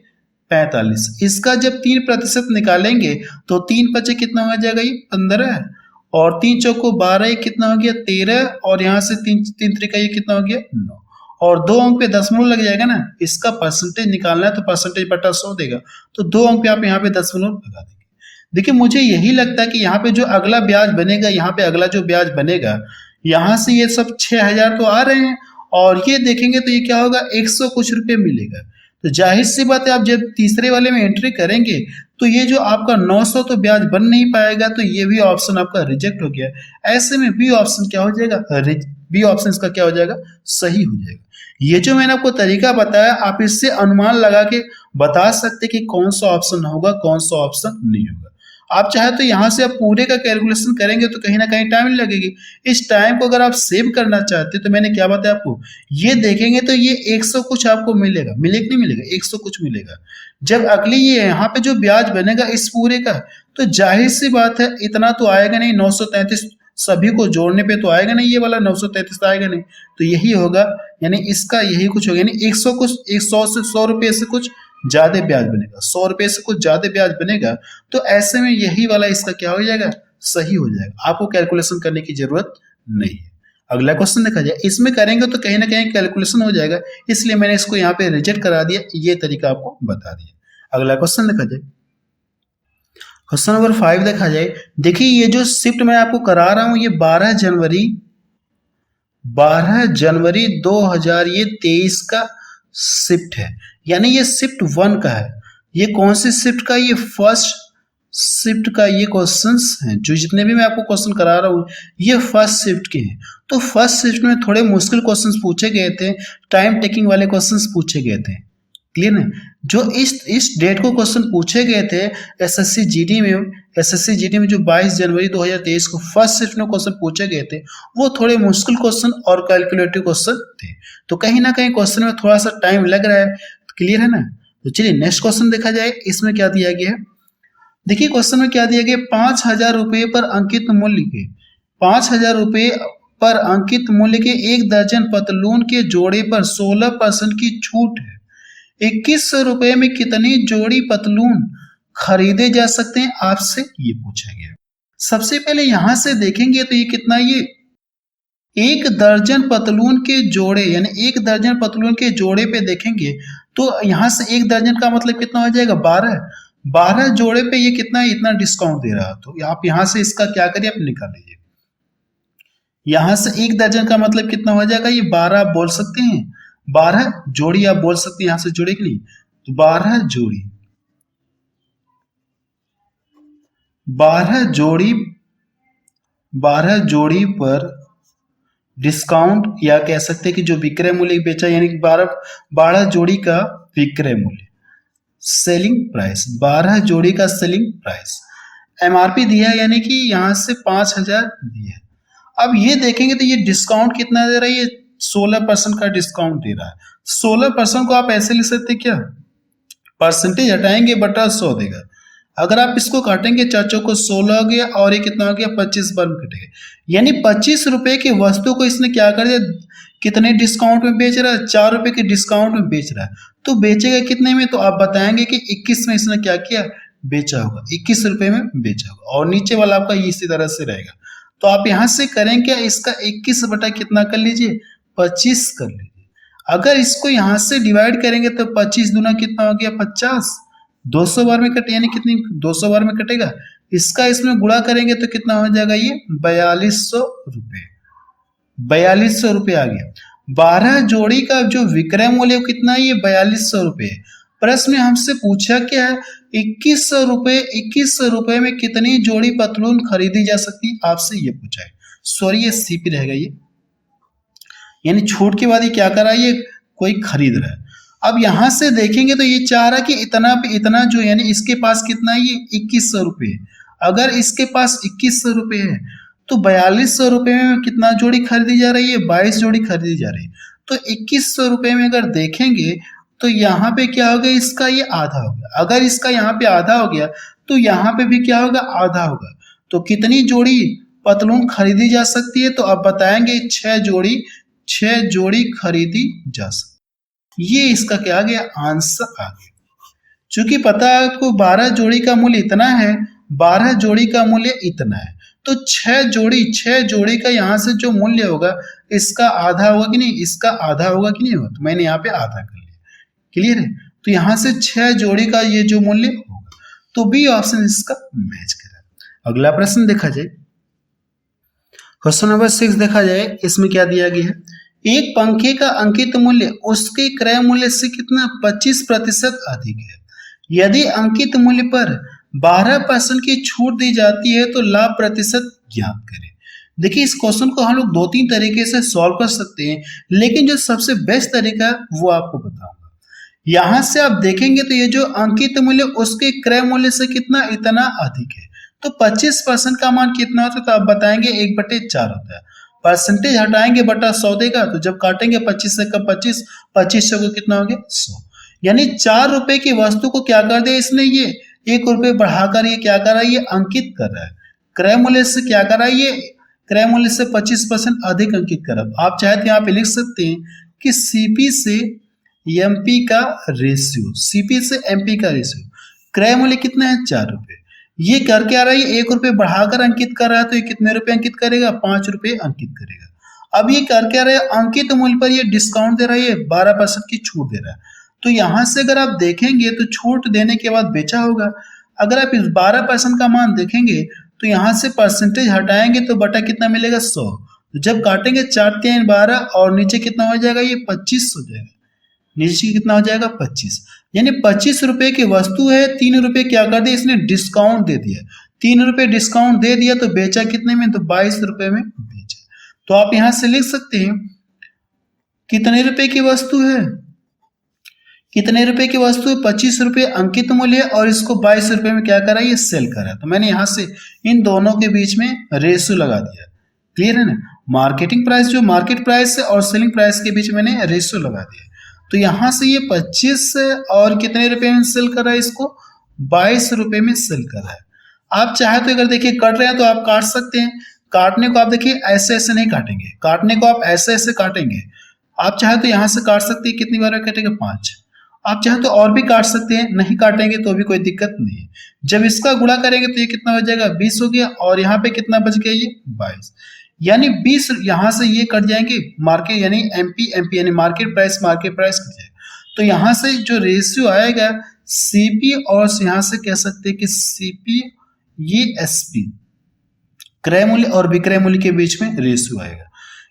45। इसका जब 3% निकालेंगे तो 3 बचे कितना हो जाएगा ये 15, और 3 चौको 12, ये कितना हो गया 13, और यहाँ से 3 त्रिका ये कितना हो गया 9, और 2 अंक पे दशमलव लग जाएगा ना, इसका परसेंटेज निकालना है तो परसेंटेज बटा 100 देगा, तो 2 अंक पे आप यहाँ पे दशमलव लगा देंगे। देखिए मुझे यही लगता है कि यहाँ पे जो अगला ब्याज बनेगा, यहाँ पे अगला जो ब्याज बनेगा, यहाँ से ये सब 6000 तो आ रहे हैं, और ये देखेंगे तो ये क्या होगा 100 कुछ रुपये मिलेगा। तो जाहिर सी बात है, आप जब तीसरे वाले में एंट्री करेंगे तो ये जो आपका 900 तो ब्याज बन नहीं पाएगा, तो ये भी ऑप्शन आपका रिजेक्ट हो गया। ऐसे में बी ऑप्शन क्या हो जाएगा, बी ऑप्शन इसका क्या हो जाएगा, सही हो जाएगा। ये जो मैंने आपको तरीका बताया, आप इससे अनुमान लगा के बता सकते कि कौन सा ऑप्शन होगा, कौन सा ऑप्शन नहीं होगा। आप चाहे तो यहाँ से आप पूरे का कैलकुलेशन करेंगे तो कहीं ना कहीं टाइम लगेगी। इस टाइम को अगर आप सेव करना चाहते हैं तो मैंने क्या बताया आपको, ये देखेंगे तो ये 100 कुछ आपको मिलेगा, मिलेगा नहीं मिलेगा, 100 कुछ मिलेगा। जब अगली ये यहाँ पे जो ब्याज बनेगा इस पूरे का, तो जाहिर सी बात है इतना तो आएगा नहीं, 933 सभी को जोड़ने पे तो आएगा नहीं, ये वाला 933 तो आएगा नहीं, तो यही होगा, यानी इसका यही कुछ होगा, यानी 100 कुछ 100 से 100 रुपये से कुछ ज्यादा ब्याज बनेगा, 100 रुपये से कुछ ज्यादा ब्याज बनेगा, तो ऐसे में यही वाला इसका क्या हो जाएगा, सही हो जाएगा। आपको कैलकुलेशन करने की जरूरत नहीं है। अगला क्वेश्चन देखा जाए, इसमें करेंगे तो कहीं ना कहीं कैलकुलेशन हो जाएगा, इसलिए मैंने इसको यहाँ पे रिजेक्ट करा दिया, ये तरीका आपको बता दिया। अगला क्वेश्चन देखा जाए, क्वेश्चन नंबर 5 देखा जाए। देखिए ये जो शिफ्ट मैं आपको करा रहा हूं, ये 12 जनवरी 2023 का शिफ्ट है, यानी ये शिफ्ट 1 का है। ये कौन सी शिफ्ट का, ये फर्स्ट शिफ्ट का ये क्वेश्चंस हैं, जो जितने भी मैं आपको क्वेश्चन करा रहा हूँ ये फर्स्ट शिफ्ट के हैं। तो फर्स्ट शिफ्ट में थोड़े मुश्किल क्वेश्चंस पूछे गए थे, टाइम टेकिंग वाले क्वेश्चंस पूछे गए थे, क्लियर है। जो इस डेट को क्वेश्चन पूछे गए थे एसएससी जीडी में जो 22 जनवरी 2023 को फर्स्ट शिफ्ट में क्वेश्चन पूछे गए थे, वो थोड़े मुश्किल क्वेश्चन और कैलकुलेटिव क्वेश्चन थे, तो कहीं ना कहीं क्वेश्चन में थोड़ा सा टाइम लग रहा है, क्लियर है ना। तो चलिए नेक्स्ट क्वेश्चन देखा जाए, इसमें क्या दिया गया है। देखिए क्वेश्चन में क्या दिया गया, 5000 रुपये पर अंकित मूल्य के 5000 रुपये पर अंकित मूल्य के 1 दर्जन पतलून के जोड़े पर 16% की छूट है। 2100 रुपये में कितनी जोड़ी पतलून खरीदे जा सकते हैं, आपसे ये पूछा गया। सबसे पहले यहां से देखेंगे तो ये कितना, ये 1 दर्जन पतलून के जोड़े, यानी 1 दर्जन पतलून के जोड़े पे देखेंगे तो यहां से 1 दर्जन का मतलब कितना हो जाएगा 12 जोड़े पे ये कितना, इतना डिस्काउंट दे रहा है, तो आप यहां से इसका क्या करिए, आप निकाल लीजिए। यहां से 1 दर्जन का मतलब कितना हो जाएगा, ये 12 आप बोल सकते हैं, 12 जोड़ी आप बोल सकते हैं, यहां से जोड़े कि नहीं, तो 12 जोड़ी पर डिस्काउंट, या कह सकते हैं कि जो विक्रय मूल्य बेचा, यानी 12 जोड़ी का विक्रय मूल्य, सेलिंग प्राइस, 12 जोड़ी का सेलिंग प्राइस, एमआरपी दिया है, यानी कि यहां से 5000 दिया है। अब ये देखेंगे तो ये डिस्काउंट कितना दे रहा है, ये 16% का डिस्काउंट दे रहा है। 16% को आप ऐसे लिख सकते क्या, परसेंटेज हटाएंगे बटा 100 देगा। अगर आप इसको काटेंगे, 4 चौको 16 हो गया, और ये कितना हो गया 25 बार में कटेगा, यानी 25 रुपए की वस्तु को इसने क्या कर दिया, कितने डिस्काउंट में बेच रहा है, 4 रुपए के डिस्काउंट में बेच रहा है। तो बेचेगा कितने में, तो आप बताएंगे कि 21 में इसने क्या किया, बेचा होगा, 21 रुपए में बेचा होगा, और नीचे वाला आपका इसी तरह से रहेगा। तो आप यहां से करें क्या, इसका 21 बटा कितना कर लीजिए, 25 कर लीजिए। अगर इसको यहां से डिवाइड करेंगे तो 25 दूना कितना हो गया 50, 200 बार में कटे, यानी कितनी 200 बार में कटेगा। इसका इसमें गुणा करेंगे तो कितना हो जाएगा, ये 4200 रुपये, 4200 रुपये आ गया। 12 जोड़ी का जो विक्रय मूल्य कितना है, ये 4200 रुपये। प्रश्न में हमसे पूछा क्या है, 2100 रुपये में कितनी जोड़ी पतलून खरीदी जा सकती, आपसे ये पूछा है। सॉरी ये सीपी रहेगा ये, यानी छूट के बाद ये क्या कर रहा है, ये कोई खरीद रहा है। अब यहां से देखेंगे तो ये चाह रहा कि इतना पे इतना जो, यानी इसके पास कितना है, ये 2100 रुपये। अगर इसके पास 2100 रुपये है तो 4200 रुपये में कितना जोड़ी खरीदी जा रही है, 22 जोड़ी खरीदी जा रही है। तो 2100 रुपये में अगर देखेंगे तो यहाँ पे क्या हो गया, इसका ये आधा हो गया। अगर इसका यहाँ पे आधा हो गया तो यहाँ पे भी क्या होगा, आधा होगा। तो कितनी जोड़ी पतलून खरीदी जा सकती है, तो आप बताएंगे 6 जोड़ी खरीदी जा सकती। ये इसका क्या आ गया, आंसर आ गया। चूंकि पता है आपको 12 जोड़ी का मूल्य इतना है, 12 जोड़ी का मूल्य इतना है, तो 6 जोड़ी का यहाँ से जो मूल्य होगा इसका आधा होगा कि नहीं, इसका आधा होगा कि नहीं होगा, तो मैंने यहाँ पे आधा कर लिया। क्लियर है, तो यहाँ से 6 जोड़ी का ये जो मूल्य होगा, तो बी ऑप्शन इसका मैच करेगा। अगला प्रश्न देखा जाए, क्वेश्चन नंबर 6 देखा जाए, इसमें क्या दिया गया है, एक पंखे का अंकित मूल्य उसके क्रय मूल्य से कितना 25% अधिक है। यदि अंकित मूल्य पर 12% की छूट दी जाती है तो लाभ प्रतिशत ज्ञात करें। देखिए इस क्वेश्चन को हम लोग 2-3 तरीके से सॉल्व कर सकते हैं, लेकिन जो सबसे बेस्ट तरीका है वो आपको बताऊंगा। यहां से आप देखेंगे तो ये जो अंकित मूल्य उसके क्रय मूल्य से कितना इतना अधिक है, तो 25% का मान कितना होता है, तो आप बताएंगे 1/4 होता है। परसेंटेज हटाएंगे बटा 100 देगा, तो जब काटेंगे 25 से कब 25, 25 को कितना हो गया 100, यानी 4 रुपए की वस्तु को क्या कर दिया इसने, ये 1 रुपए बढ़ाकर ये क्या कर रहा है, ये अंकित कर रहा है। क्रय मूल्य से क्या कर रहा है, ये क्रय मूल्य से 25% अधिक अंकित कर रहा है। आप चाहे तो यहाँ पे लिख सकते हैं कि सीपी से एमपी का रेशियो, सीपी से एमपी का रेशियो, क्रय मूल्य कितना है 4 रुपए, ये करके आ रहा है 1 रुपए बढ़ाकर अंकित कर रहा है, तो ये कितने रुपए अंकित करेगा, 5 रुपए अंकित करेगा। अब ये करके आ रहा है अंकित मूल्य पर ये डिस्काउंट दे रहा है, ये 12% की छूट दे रहा है, तो यहां से अगर आप देखेंगे तो छूट देने के बाद बेचा होगा। अगर आप इस 12% का मान देखेंगे तो यहाँ से परसेंटेज हटाएंगे तो बटा कितना मिलेगा 100, तो जब काटेंगे 4×3=12 और नीचे कितना हो जाएगा, ये 25 हो जाएगा, नीचे कितना हो जाएगा 25, यानी 25 रुपए की वस्तु है, 3 रुपए क्या कर दिया इसने डिस्काउंट दे दिया, 3 रुपए डिस्काउंट दे दिया, तो बेचा कितने में, तो 22 रुपए में बेचा। तो आप यहां से लिख सकते हैं कितने रुपए की वस्तु है, कितने रुपए की वस्तु है, 25 रुपए अंकित मूल्य है और इसको 22 रुपए में क्या करा, ये सेल करा। तो मैंने यहां से इन दोनों के बीच में रेशियो लगा दिया। क्लियर है ना, मार्केटिंग प्राइस जो मार्केट प्राइस है और सेलिंग प्राइस के बीच मैंने रेशियो लगा दिया। तो यहां से ये 25 और कितने रुपए में सेल कर रहा है, इसको 22 रुपए में सेल कर रहा है। आप चाहे तो अगर देखिए कट रहे हैं तो आप काट सकते हैं, काटने को आप देखिए ऐसे ऐसे नहीं काटेंगे, काटने को आप ऐसे ऐसे काटेंगे। आप चाहे तो यहां से काट सकते हैं, कितनी बार काटेंगे 5, आप चाहे तो और भी काट सकते हैं, नहीं काटेंगे तो भी कोई दिक्कत नहीं है। जब इसका गुणा करेंगे तो ये कितना हो जाएगा 20 हो गया, और यहाँ पे कितना बच गया, ये 22, यानी 20 यहाँ से ये कट जाएंगे मार्केट यानी एमपी एमपी यानी मार्केट प्राइस कट जाएगा। तो यहाँ से जो रेशियो आएगा सीपी और यहाँ से कह सकते हैं कि सीपी ये एसपी क्रय मूल्य और विक्रय मूल्य के बीच में रेशियो आएगा।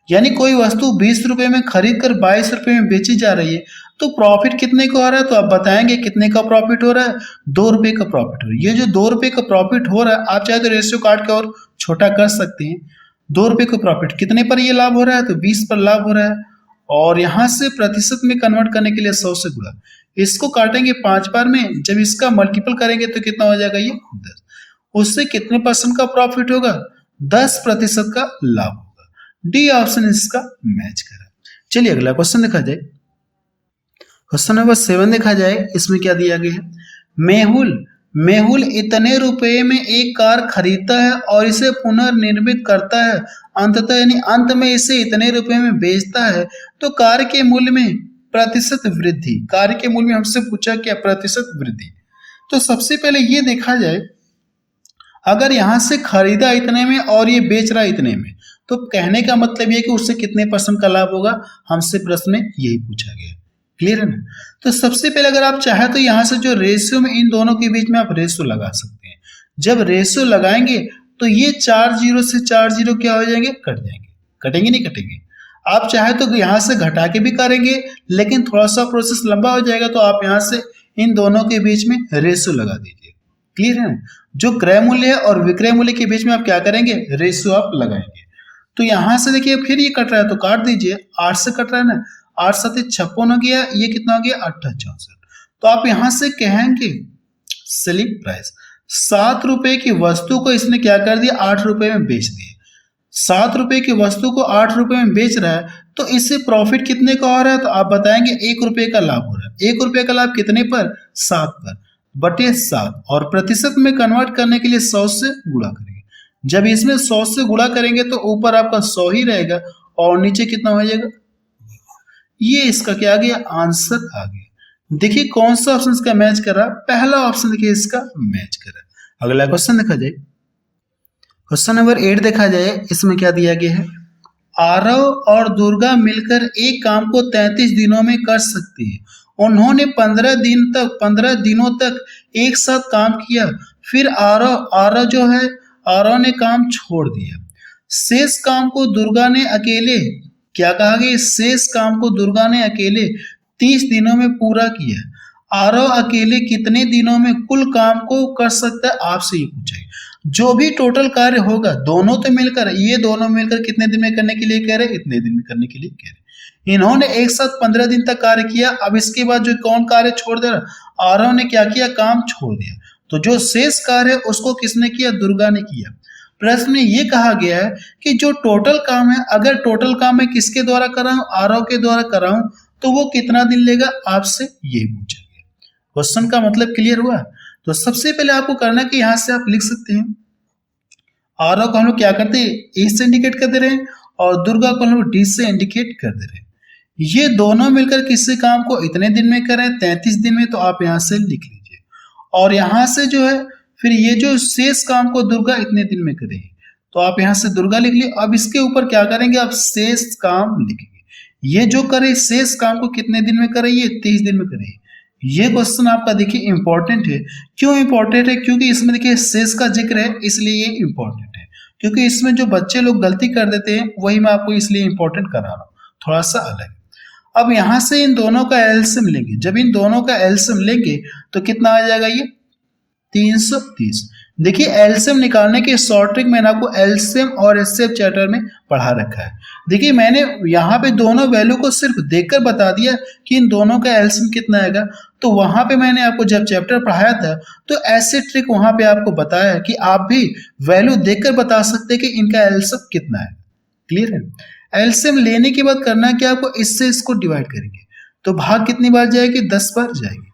यानी कोई वस्तु 20 रुपए में खरीद कर 22 रुपए में बेची जा रही है, तो प्रॉफिट कितने का हो रहा है, तो आप बताएंगे कितने का प्रॉफिट हो रहा है, 2 रुपए का प्रॉफिट हो रहा है। ये जो 2 रुपए का प्रॉफिट हो रहा है, आप चाहे तो रेशियो काट के और छोटा कर सकते हैं। 2 रुपए का प्रॉफिट कितने पर ये लाभ हो रहा है, तो 20 पर लाभ हो रहा है, और यहां से प्रतिशत में कन्वर्ट करने के लिए 100 से गुणा, इसको काटेंगे 5 बार में, जब इसका मल्टीपल करेंगे तो कितना हो जाएगा, ये 10, उससे कितने परसेंट का प्रॉफिट होगा, 10% का लाभ होगा। डी ऑप्शन इसका मैच करा। चलिए अगला क्वेश्चन देखा जाए, क्वेश्चन नंबर 7 देखा जाए, इसमें क्या दिया गया है, मेहुल इतने रुपए में एक कार खरीदता है और इसे पुनर्निर्मित करता है, अंततः यानी अंत में इसे इतने रुपए में बेचता है, तो कार के मूल्य में प्रतिशत वृद्धि, कार के मूल्य में हमसे पूछा क्या प्रतिशत वृद्धि। तो सबसे पहले ये देखा जाए, अगर यहां से खरीदा इतने में और ये बेच रहा इतने में, तो कहने का मतलब ये कि उससे कितने परसेंट का लाभ होगा, हमसे प्रश्न में यही पूछा गया। क्लियर है ना, तो सबसे पहले अगर आप चाहे तो यहां से जो रेशियो में इन दोनों के बीच में आप रेशियो लगा सकते हैं। जब रेशियो लगाएंगे तो ये 4 जीरो से 4 जीरो क्या हो जाएंगे, कट जाएंगे, कटेंगे नहीं कटेंगे। आप चाहे तो यहां से घटा के भी करेंगे, लेकिन थोड़ा सा प्रोसेस लंबा हो जाएगा, तो आप यहां से इन दोनों के बीच में रेशियो लगा दीजिए। क्लियर है ना, जो क्रय मूल्य है और विक्रय मूल्य के बीच में आप क्या करेंगे, रेशियो आप लगाएंगे। तो यहां से देखिए फिर ये कट रहा है तो काट दीजिए, 8 से कट रहा है ना, 8 7 56 हो गया, ये कितना हो गया 8 64। तो आप यहां से कहेंगे सेलिंग प्राइस, 7 रुपए की वस्तु को इसने क्या कर दिया, 8 रुपए में बेच दिया। 7 रुपए की वस्तु को 8 रुपए में बेच रहा है, तो इससे प्रॉफिट कितने का हो रहा है, तो आप बताएंगे 1 रुपए का लाभ हो रहा है। 1 रुपए का लाभ कितने पर, 7 पर, बटे 7, और प्रतिशत में कन्वर्ट करने के लिए 100 से गुणा करेंगे। जब इसमें 100 से गुणा करेंगे तो ऊपर आपका 100 ही रहेगा और नीचे कितना हो जाएगा, ये इसका क्या आ गया, आंसर आ गया। देखिए कौन सा ऑप्शन इसका मैच कर रहा है, पहला ऑप्शन देखिए इसका मैच कर रहा है। अगला क्वेश्चन देखा जाए, क्वेश्चन नंबर 8 देखा जाए, इसमें क्या दिया गया है, आरव और दुर्गा मिलकर एक काम को 33 दिनों में कर सकती है। उन्होंने 15 दिनों तक एक साथ काम किया, फिर आरव आरव जो है आरव ने काम छोड़ दिया। शेष काम को दुर्गा ने अकेले, क्या कहा गया, शेष काम को दुर्गा ने अकेले 30 दिनों में पूरा किया। आरव अकेले कितने दिनों में कुल काम को कर सकता है, आपसे ये पूछा है। जो भी टोटल कार्य होगा, दोनों तो मिलकर, ये दोनों मिलकर कितने दिन में करने के लिए कह रहे, इतने दिन में करने के लिए कह रहे। इन्होंने एक साथ 15 दिन तक कार्य किया। अब इसके बाद जो कौन कार्य छोड़ दे रहा, आरव ने क्या किया, काम छोड़ दिया। तो जो शेष कार्य है उसको किसने किया, दुर्गा ने किया। प्रश्न में ये कहा गया है कि जो टोटल काम है, अगर टोटल काम मैं किसके द्वारा कराऊं, आरव के द्वारा कराऊं, तो वो कितना दिन लेगा, आपसे ये पूछा गया। क्वेश्चन का मतलब क्लियर हुआ। तो सबसे पहले आपको करना कि यहां से आप लिख सकते हैं, आरव को हम लोग क्या करते हैं, ए से इंडिकेट कर दे रहे हैं, और दुर्गा को हम लोग डी से इंडिकेट कर दे रहे हैं। ये दोनों मिलकर किसी काम को इतने दिन में करें, 33 दिन में, तो आप यहां से लिख लीजिए। और यहां से जो है फिर ये जो शेष काम को दुर्गा इतने दिन में करेगी, तो आप यहां से दुर्गा लिख लिए। अब इसके ऊपर क्या करेंगे, आप शेष काम लिखेंगे। ये जो करे शेष काम को कितने दिन में करे, ये 30 दिन में करे। ये क्वेश्चन आपका देखिए इंपॉर्टेंट है। क्यों इंपॉर्टेंट है, क्योंकि इसमें देखिए शेष का जिक्र है, इसलिए ये इंपॉर्टेंट है। क्योंकि इसमें जो बच्चे लोग गलती कर देते हैं, वही मैं आपको इसलिए इंपॉर्टेंट करा रहा हूँ, थोड़ा सा अलग। अब यहां से इन दोनों का एलसीएम लेंगे। जब इन दोनों का एलसीएम लेंगे तो कितना आ जाएगा, ये 330। देखिए एलसीएम निकालने के शॉर्ट ट्रिक मैंने आपको एलसीएम और एचसीएफ चैप्टर में पढ़ा रखा है। देखिए मैंने यहाँ पे दोनों वैल्यू को सिर्फ देखकर बता दिया कि इन दोनों का एलसीएम कितना आएगा। तो वहां पे मैंने आपको जब चैप्टर पढ़ाया था, तो ऐसे ट्रिक वहां पे आपको बताया कि आप भी वैल्यू देखकर बता सकते हैं कि इनका एलसीएम कितना है। क्लियर है। एलसीएम लेने के बाद करना क्या, आपको इससे इसको डिवाइड करेंगे, तो भाग कितनी बार जाएगी, 10 बार जाएगी।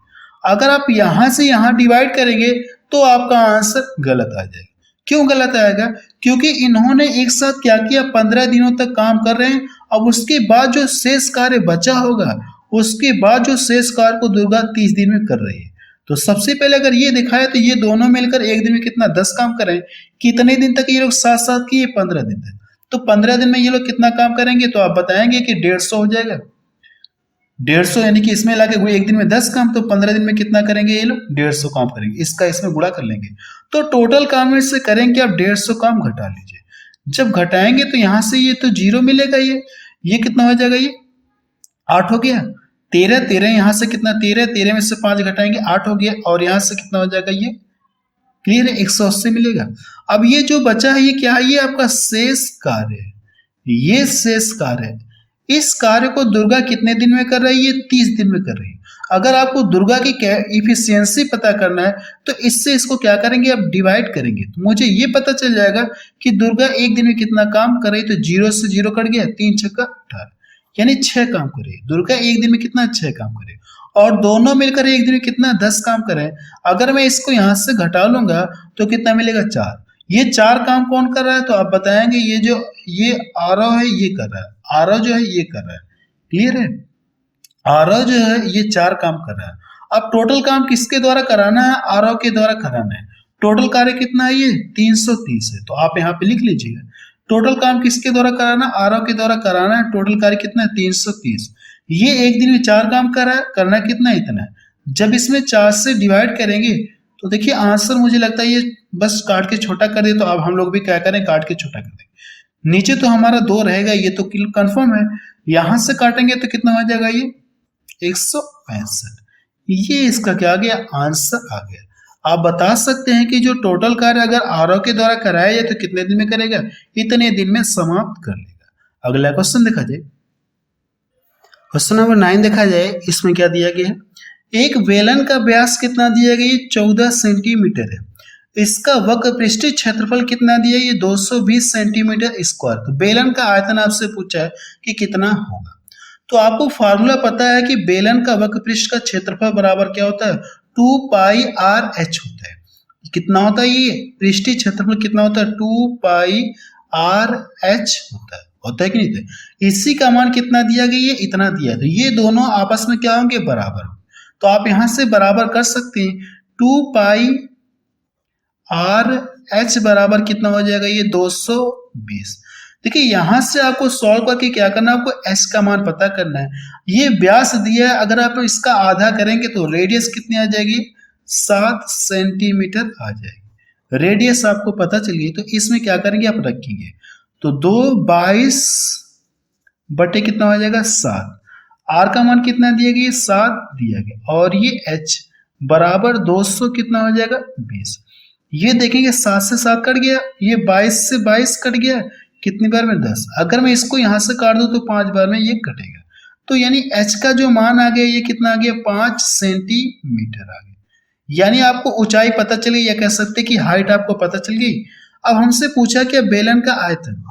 अगर आप यहां से यहां डिवाइड करेंगे तो आपका आंसर गलत आ जाएगा। क्यों गलत आएगा, क्योंकि इन्होंने एक साथ क्या किया, 15 दिनों तक काम कर रहे हैं। अब उसके बाद जो शेष कार्य बचा होगा, उसके बाद जो शेष कार्य को दुर्गा 30 दिन में कर रही है। तो सबसे पहले अगर ये दिखाए तो ये दोनों मिलकर एक दिन में कितना, 10 काम करें। कितने दिन तक ये लोग साथ साथ किए, 15 दिन तक। तो 15 दिन में ये लोग कितना काम करेंगे, तो आप बताएंगे कि 150 हो जाएगा। 150 यानी कि इसमें लाके एक दिन में 10 काम, तो 15 दिन में कितना करेंगे, ये लोग 150 काम करेंगे। इसका इसमें गुणा कर लेंगे, तो टोटल काम में से करेंगे आप 150 काम घटा लीजिए। जब घटाएंगे तो यहां से ये तो 0 मिलेगा, ये कितना हो जाएगा, ये 8 हो गया। 13 यहां से कितना, 13 में से 5 घटाएंगे, 8 हो गया। और यहां से कितना हो जाएगा, ये क्लियर है, 180 मिलेगा। अब ये जो बचा है, ये क्या है, ये आपका शेष कार्य है। ये शेष कार्य है। इस कार्य को दुर्गा कितने दिन में कर रही है, 30 दिन में कर रही है। अगर आपको दुर्गा की इफिशियंसी पता करना है, तो इससे इसको क्या करेंगे, आप डिवाइड करेंगे, तो मुझे ये पता चल जाएगा कि दुर्गा एक दिन में कितना काम कर रही है। तो 0 से 0 कट गया, 3 छक्का 18, यानी 6 काम करे दुर्गा एक दिन में, कितना, 6 काम करे। और दोनों मिलकर एक दिन में कितना, 10 काम करें। अगर मैं इसको यहां से घटा लूंगा तो कितना मिलेगा, 4। ये 4 काम कौन कर रहा है, तो आप बताएंगे ये आरव है, ये कर रहा है, आरव जो है ये कर रहा है। क्लियर है, आरव जो है ये 4 काम कर रहा है। अब टोटल काम किसके द्वारा कराना है, आरव के द्वारा कराना है। टोटल कार्य कितना है, ये 330 है। तो आप यहाँ पे लिख लीजिएगा, टोटल काम किसके द्वारा कराना, आरव के द्वारा कराना है। टोटल कार्य कितना है, 330। ये एक दिन में 4 काम कर रहा है, करना कितना, इतना है। जब इसमें 4 से डिवाइड करेंगे तो देखिए आंसर मुझे लगता है ये बस काट के छोटा कर दे। तो अब हम लोग भी क्या करें, काट के छोटा कर देंगे। नीचे तो हमारा 2 रहेगा, ये तो कंफर्म है। यहां से काटेंगे तो कितना हो जाएगा, ये 165। ये इसका क्या आ गया, आंसर आ गया। आप बता सकते हैं कि जो टोटल कार्य अगर आरव के द्वारा कराया जाए तो कितने दिन में करेगा, इतने दिन में समाप्त कर लेगा। अगला क्वेश्चन देखा जाए, क्वेश्चन नंबर 9 देखा जाए, इसमें क्या दिया गया है, एक बेलन का व्यास कितना दिया गया, ये 14 सेंटीमीटर है। इसका वक्र पृष्ठीय क्षेत्रफल कितना दिया, ये 220 सेंटीमीटर स्क्वायर। तो बेलन का आयतन आपसे पूछा है कि कितना होगा। तो आपको फार्मूला पता है कि बेलन का वक्र पृष्ठ का क्षेत्रफल बराबर क्या होता है, 2 पाई आर एच होता है। कितना होता है, ये पृष्ठीय क्षेत्रफल कितना होता है, 2 पाई आर एच होता है कि नहीं। इसी का मान कितना दिया गया, ये इतना दिया। तो ये दोनों आपस में क्या होंगे, बराबर। तो आप यहां से बराबर कर सकते हैं 2πr(h) बराबर कितना हो जाएगा, ये 220। देखिए यहां से आपको सॉल्व करके क्या करना है, आपको h का मान पता करना है। ये व्यास दिया है, अगर आप इसका आधा करेंगे तो रेडियस कितनी आ जाएगी, 7 सेंटीमीटर आ जाएगी। रेडियस आपको पता चल गई, तो इसमें क्या करेंगे, आप रखेंगे तो 2/22 बटे कितना हो जाएगा, 7। आर का मान कितना दिया गया, 7 दिया गया, और ये h बराबर 200 कितना हो जाएगा, 20। ये देखेंगे 7 से 7 कट गया, ये 22 से 22 कट गया, कितनी बार में, 10। अगर मैं इसको यहां से काट दूं तो 5 बार में ये कटेगा। तो यानी h का जो मान आ गया, ये कितना आ गया, 5 सेंटीमीटर आ गया। यानी आपको ऊंचाई पता चल गई, या कह सकते कि हाइट आपको पता चल गई। अब हमसे पूछा क्या, बेलन का आयतन।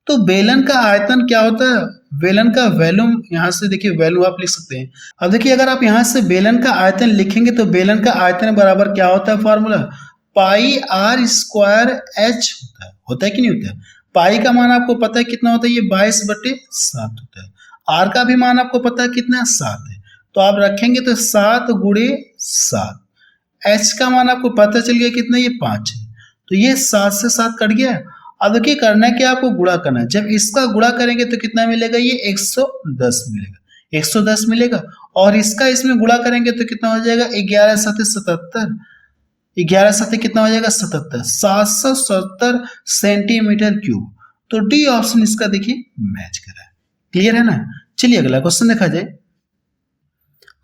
तो बेलन का आयतन क्या होता है, बेलन का वॉल्यूम, यहां से देखिए वैल्यू आप लिख सकते हैं। अब देखिए अगर आप यहां से बेलन का आयतन लिखेंगे तो बेलन का आयतन बराबर क्या होता है, फॉर्मूला πr² होता है कि नहीं होता है। पाई का मान आपको पता है कितना होता है, ये 22/7 होता है। आर का भी मान आपको पता है कितना, 7 है। तो आप रखेंगे तो 7 गुणे 7। एच का मान आपको पता चल गया कितना, ये 5 है। तो ये 7 से 7 कट गया। अब देखिए करना है क्या, आपको गुणा करना है। जब इसका गुणा करेंगे तो कितना मिलेगा, ये 110 मिलेगा, 110 मिलेगा। और इसका इसमें गुणा करेंगे तो कितना हो जाएगा, 11 7 77, 11 7 कितना हो जाएगा, 77, 770 सेंटीमीटर क्यूब। तो डी ऑप्शन इसका देखिए मैच करा है। क्लियर है ना। चलिए अगला क्वेश्चन देखा जाए।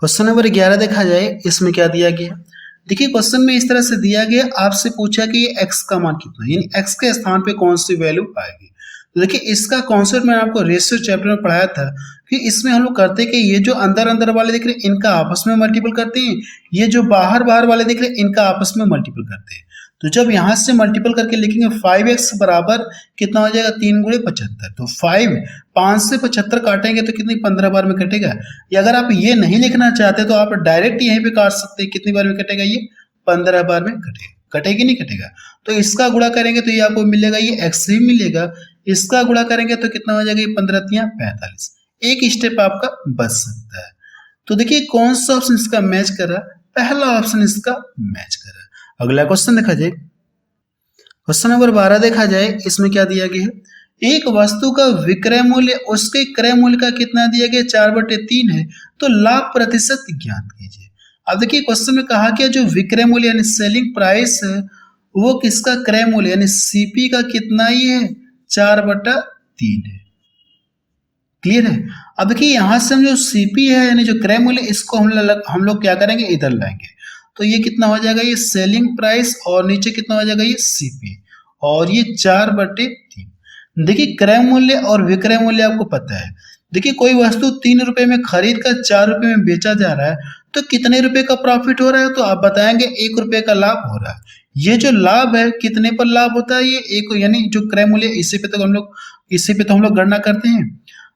क्वेश्चन नंबर 11 देखा जाए, इसमें क्या दिया गया। देखिए क्वेश्चन में इस तरह से दिया गया, आपसे पूछा कि ये x का मान कितना है, यानी x के स्थान पे कौन सी वैल्यू आएगी। तो देखिए इसका कॉन्सेप्ट मैंने आपको रेशियो चैप्टर में पढ़ाया था कि इसमें हम लोग करते हैं कि ये जो अंदर अंदर वाले दिख रहे हैं इनका आपस में मल्टीपल करते हैं, ये जो बाहर बाहर वाले दिख रहे हैं इनका आपस में मल्टीपल करते हैं। तो जब यहां से मल्टीपल करके लिखेंगे 5x बराबर कितना हो जाएगा, 3 गुणे 75। तो 5 से 75 काटेंगे तो कितनी, 15 बार में कटेगा। या अगर आप ये नहीं लिखना चाहते तो आप डायरेक्ट यहीं पे काट सकते हैं, कितनी बार में कटेगा, ये 15 बार में कटेगा। कटेगी नहीं कटेगा। तो इसका गुणा करेंगे तो ये आपको मिलेगा, ये x ही मिलेगा। इसका गुणा करेंगे तो कितना हो जाएगा, ये 15 × 45। एक स्टेप आपका बच सकता है। तो देखिए कौन सा ऑप्शन इसका मैच कर रहा है, पहला ऑप्शन इसका मैच कर रहा है। अगला क्वेश्चन देखा जाए। क्वेश्चन नंबर 12 देखा जाए, इसमें क्या दिया गया है, एक वस्तु का विक्रय मूल्य उसके क्रय मूल्य का कितना दिया गया, 4/3 है। तो लाभ प्रतिशत ज्ञात कीजिए। अब देखिए क्वेश्चन में कहा गया जो विक्रय मूल्य यानी सेलिंग प्राइस है, वो किसका क्रय मूल्य यानी सीपी का कितना ही है, 4/3 है। क्लियर है। अब देखिए यहां से हम जो सीपी है यानी जो क्रय मूल्य, इसको हम लोग क्या करेंगे, इधर लाएंगे। तो ये कितना हो जाएगा, ये सेलिंग प्राइस, और नीचे कितना हो जाएगा, ये सीपी, और ये 4/3। देखिए क्रय मूल्य और विक्रय मूल्य आपको पता है। देखिए कोई वस्तु 3 रुपए में खरीद कर 4 रुपए में बेचा जा रहा है, तो कितने रुपए का प्रॉफिट हो रहा है, तो आप बताएंगे 1 रुपए का लाभ हो रहा है। ये जो लाभ है कितने पर लाभ होता है, ये एक, यानी जो क्रय मूल्य इसी पे तो हम लोग गणना करते हैं।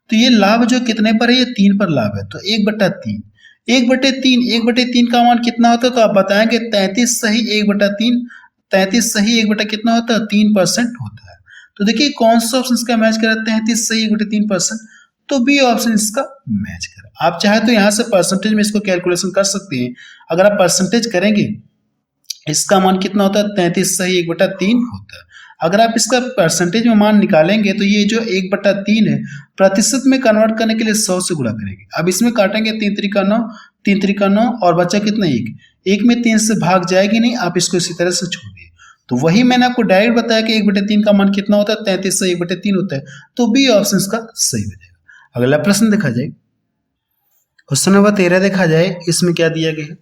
तो ये लाभ जो कितने पर है, ये 3 पर लाभ है। तो 1/3, 1/3, 1/3 का मान कितना होता है, तो आप बताएंगे 33 सही 1/3, 33 सही 1 कितना होता है, 3% होता है। तो देखिए कौन सा ऑप्शन इसका मैच कर रहा है, 33 सही 1/3%। तो बी ऑप्शन इसका मैच कर। आप चाहे तो यहाँ से परसेंटेज में इसको कैलकुलेशन कर सकते हैं। अगर आप परसेंटेज करेंगे इसका मान कितना होता है, 33 सही 1/3 होता है। अगर आप इसका परसेंटेज में मान निकालेंगे तो ये जो 1/3 है, प्रतिशत में कन्वर्ट करने के लिए 100 से गुणा करेंगे। अब इसमें काटेंगे 3 × 9, 3 × 9, और बचा कितना, 1। 1 में 3 से भाग जाएगी नहीं, आप इसको इसी तरह से छोड़िए। तो वही मैंने आपको डायरेक्ट बताया कि 1/3 का मान कितना होता है, 33 से 1/3 होता है। तो बी ऑप्शन इसका सही हो जाएगा। अगला प्रश्न देखा जाए। क्वेश्चन नंबर 13 देखा जाए, इसमें क्या दिया गया है,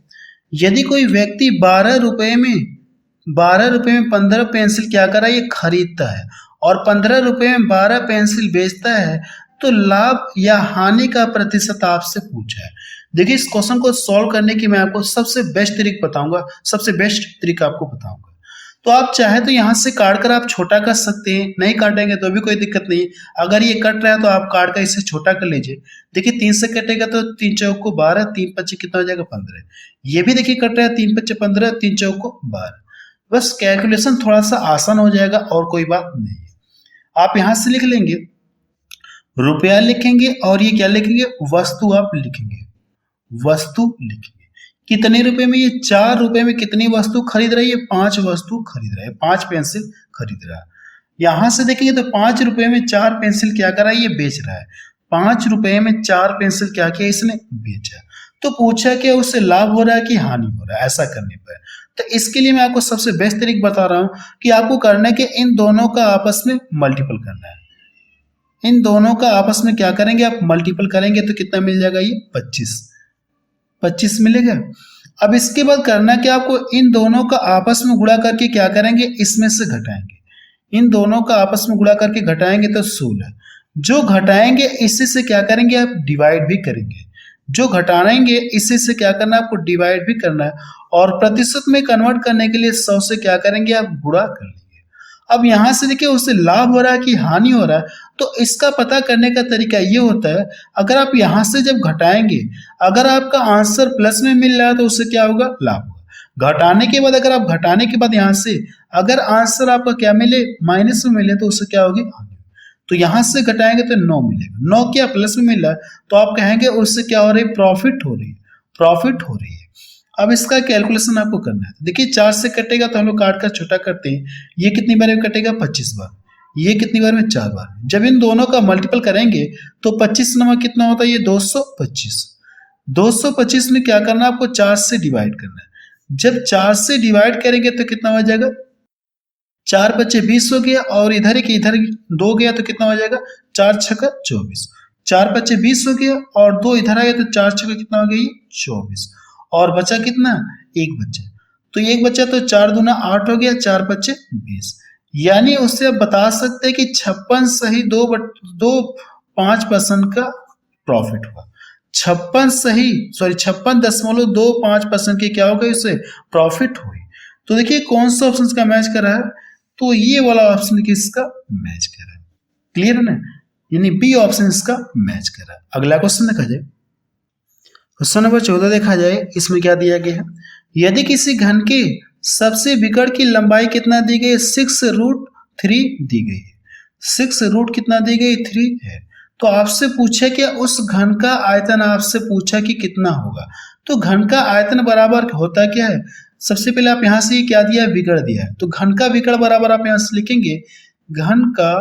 यदि कोई व्यक्ति 12 रुपए में 15 पेंसिल क्या करा, ये खरीदता है, और 15 रुपए में 12 पेंसिल बेचता है, तो लाभ या हानि का प्रतिशत आपसे पूछा है। देखिए इस क्वेश्चन को सॉल्व करने की मैं आपको सबसे बेस्ट तरीका बताऊंगा, सबसे बेस्ट तरीका आपको बताऊंगा। तो आप चाहे तो यहाँ से काट कर आप छोटा कर सकते हैं, नहीं काटेंगे तो भी कोई दिक्कत नहीं। अगर ये कट रहा है तो आप काट कर इसे छोटा कर लीजिए। देखिए 3 से कटेगा तो 3 चौक को 12, 3 5 कितना हो जाएगा, 15। ये भी देखिए कट रहा है, 3 5 15, 3 चौक को 12। बस कैलकुलेशन थोड़ा सा आसान हो जाएगा और कोई बात नहीं है। आप यहां से लिख लेंगे, रुपया लिखेंगे, और ये क्या लिखेंगे, वस्तु आप लिखेंगे, वस्तु लिखेंगे। कितने रुपए में? ये 4 रुपए में कितनी वस्तु खरीद रही है? 5 वस्तु खरीद रहा है, 5 पेंसिल खरीद रहा है। यहां से देखेंगे तो 5 रुपए में 4 पेंसिल क्या कर रहा है? ये बेच रहा है। 5 रुपए में 4 पेंसिल क्या किया इसने? बेचा। तो पूछा कि उससे लाभ हो रहा है कि हानि हो रहा है ऐसा करने पर। तो इसके लिए मैं आपको सबसे बेस्ट तरीका बता रहा हूं कि आपको करना है कि इन दोनों का आपस में मल्टीपल करना है। इन दोनों का आपस में क्या करेंगे? आप मल्टीपल करेंगे तो कितना मिल जाएगा? ये 25 मिलेगा। अब इसके बाद करना क्या आपको? इन दोनों का आपस में गुणा करके क्या करेंगे? इसमें से घटाएंगे। इन दोनों का आपस में गुणा करके घटाएंगे तो 16। जो घटाएंगे इसी से क्या करेंगे? आप डिवाइड भी करेंगे। जो घटाएंगे इसी से क्या करना है? आपको डिवाइड भी करना है। और प्रतिशत में कन्वर्ट करने के लिए 100 से क्या करेंगे? आप गुणा कर लेंगे। अब यहां से देखिए उससे लाभ हो रहा है कि हानि हो रहा है, तो इसका पता करने का तरीका ये होता है, अगर आप यहां से जब घटाएंगे, अगर आपका आंसर प्लस में मिल रहा है तो उससे क्या होगा? लाभ होगा। घटाने के बाद अगर आप घटाने के बाद यहां से अगर आंसर आपका क्या मिले? माइनस में मिले तो उससे क्या होगी? हानि। तो यहां से घटाएंगे तो 9 मिलेगा। 9 क्या प्लस में मिल रहा है तो आप कहेंगे उससे क्या हो रही है? प्रॉफिट हो रही है। प्रॉफिट हो रही है। अब इसका कैलकुलेशन आपको करना है। देखिए 4 से कटेगा तो हम लोग काट कर छोटा करते हैं। ये कितनी बार में कटेगा? 25 बार। ये कितनी बार में? 4 बार। जब इन दोनों का मल्टीपल करेंगे तो 25 नंबर कितना होता है? ये 225। 225 में क्या करना है? आपको 4 से डिवाइड करना है। जब 4 से डिवाइड करेंगे तो कितना हो जाएगा? 4 बचे 20 हो गया और इधर एक इधर 2 गया तो कितना हो जाएगा? 4 छक्का 24। 4 बचे 20 हो गया और 2 इधर आ गया तो 4 छक्का कितना हो गया? 24। और बचा कितना? 1 बचा। तो 1 बचा तो 4 दूना 8 हो गया, 4 बचे 20। यानी उससे आप बता सकते हैं कि 56 सही 5% का प्रॉफिट हुआ। 56.25% की क्या हो गई? उससे प्रॉफिट हुई। तो देखिए कौन सा ऑप्शन का मैच कर रहा है? तो ये वाला ऑप्शन किसका मैच कर रहा है? क्लियर है ना? यानी बी ऑप्शन इसका मैच कर रहा है। अगला क्वेश्चन देखा जाए। क्वेश्चन नंबर 14 देखा जाए। इसमें क्या दिया गया है? यदि किसी घन के सबसे विकर्ण की लंबाई कितना दी गई? 6√3 दी गई है। 6 कितना दी गई? 3 है। तो आपसे पूछा कि उस घन का आयतन आपसे पूछा कि कितना होगा। तो घन का आयतन बराबर होता क्या है? सबसे पहले आप यहां से क्या दिया है? विकर्ण दिया है। तो घन का विकर्ण बराबर आप यहां से लिखेंगे। घन का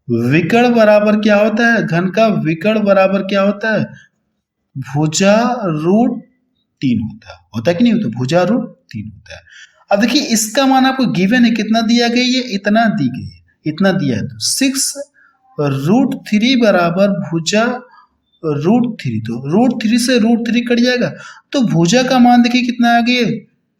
विकर्ण बराबर क्या होता है? घन का विकर्ण बराबर क्या होता है? भुजा रूट 3 होता है कि नहीं होता? भुजा रूट 3 होता है। अब देखिए इसका मान आपको गिवन है, कितना दिया गया? ये इतना दी गई है, इतना दिया है। तो 6√3 बराबर भुजा √3। तो √3 से √3 कट जाएगा तो भुजा का मान देखिए कितना आ गया?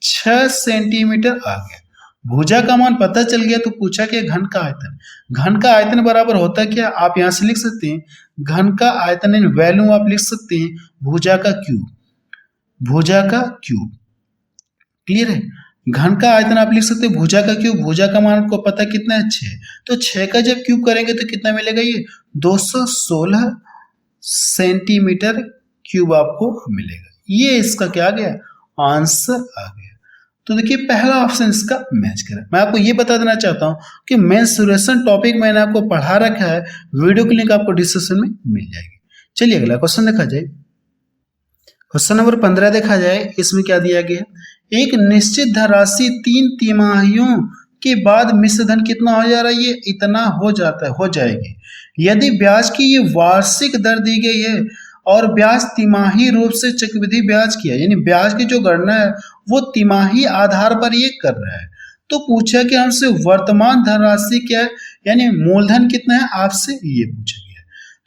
6 सेंटीमीटर आ गया। भुजा का मान पता चल गया तो पूछा कि घन का आयतन। घन का आयतन बराबर होता क्या? आप यहां से लिख सकते हैं घन का आयतन इन वैल्यू आप लिख सकते हैं भुजा का क्यूब। भुजा का क्यूब क्लियर है? घन का आयतन आप लिख सकते हैं भुजा का क्यूब। भुजा का मान आपको पता कितना है? 6। तो 6 का जब क्यूब करेंगे तो कितना मिलेगा? ये 216 सेंटीमीटर क्यूब आपको मिलेगा। ये इसका क्या आ गया? आंसर आ गया। तो देखिए पहला ऑप्शन इसका मैच करा। मैं आपको ये बता देना चाहता हूं कि मेंसुरेशन टॉपिक मैंने आपको पढ़ा रखा है, वीडियो की लिंक आपको डिस्क्रिप्शन में मिल जाएगी। चलिए अगला क्वेश्चन देखा जाए। क्वेश्चन नंबर 15 देखा जाए। इसमें क्या दिया गया? एक निश्चित धनराशि 3 तिमाहियों के बाद मिश्र धन कितना हो जा रहा है? ये इतना हो जाता है, हो जाएगी। यदि ब्याज की ये वार्षिक दर दी गई है और ब्याज तिमाही रूप से चक्रवृद्धि ब्याज किया, यानी ब्याज की जो गणना है वो तिमाही आधार पर ये कर रहा है। तो पूछा कि हमसे वर्तमान धनराशि क्या है, यानी मूलधन कितना है, आपसे ये पूछा गया।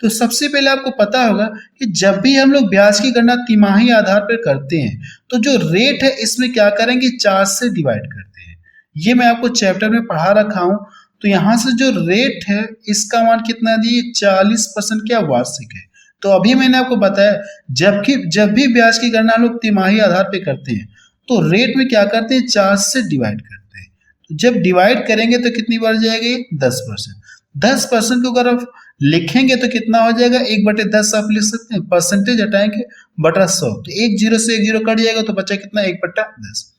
तो सबसे पहले आपको पता होगा कि जब भी हम लोग ब्याज की गणना तिमाही आधार पर करते हैं तो जो रेट है इसमें क्या करेंगे? 4 से डिवाइड करते हैं। ये मैं आपको चैप्टर में पढ़ा रखा हूं। तो यहां से जो रेट है इसका मान कितना दिए? 40% क्या वार्षिक है। तो अभी मैंने आपको बताया जब भी ब्याज की गणना लोग तिमाही आधार पे करते हैं तो रेट में क्या करते हैं? 4 से डिवाइड करते हैं। तो जब डिवाइड करेंगे तो कितनी बढ़ जाएगी? 10%। 10% को अगर आप लिखेंगे तो कितना हो जाएगा? 1/10 आप लिख सकते हैं। परसेंटेज हटाएंगे बटा 100 तो 1 0 से 1 0 कट जाएगा तो बचा कितना? 1/10।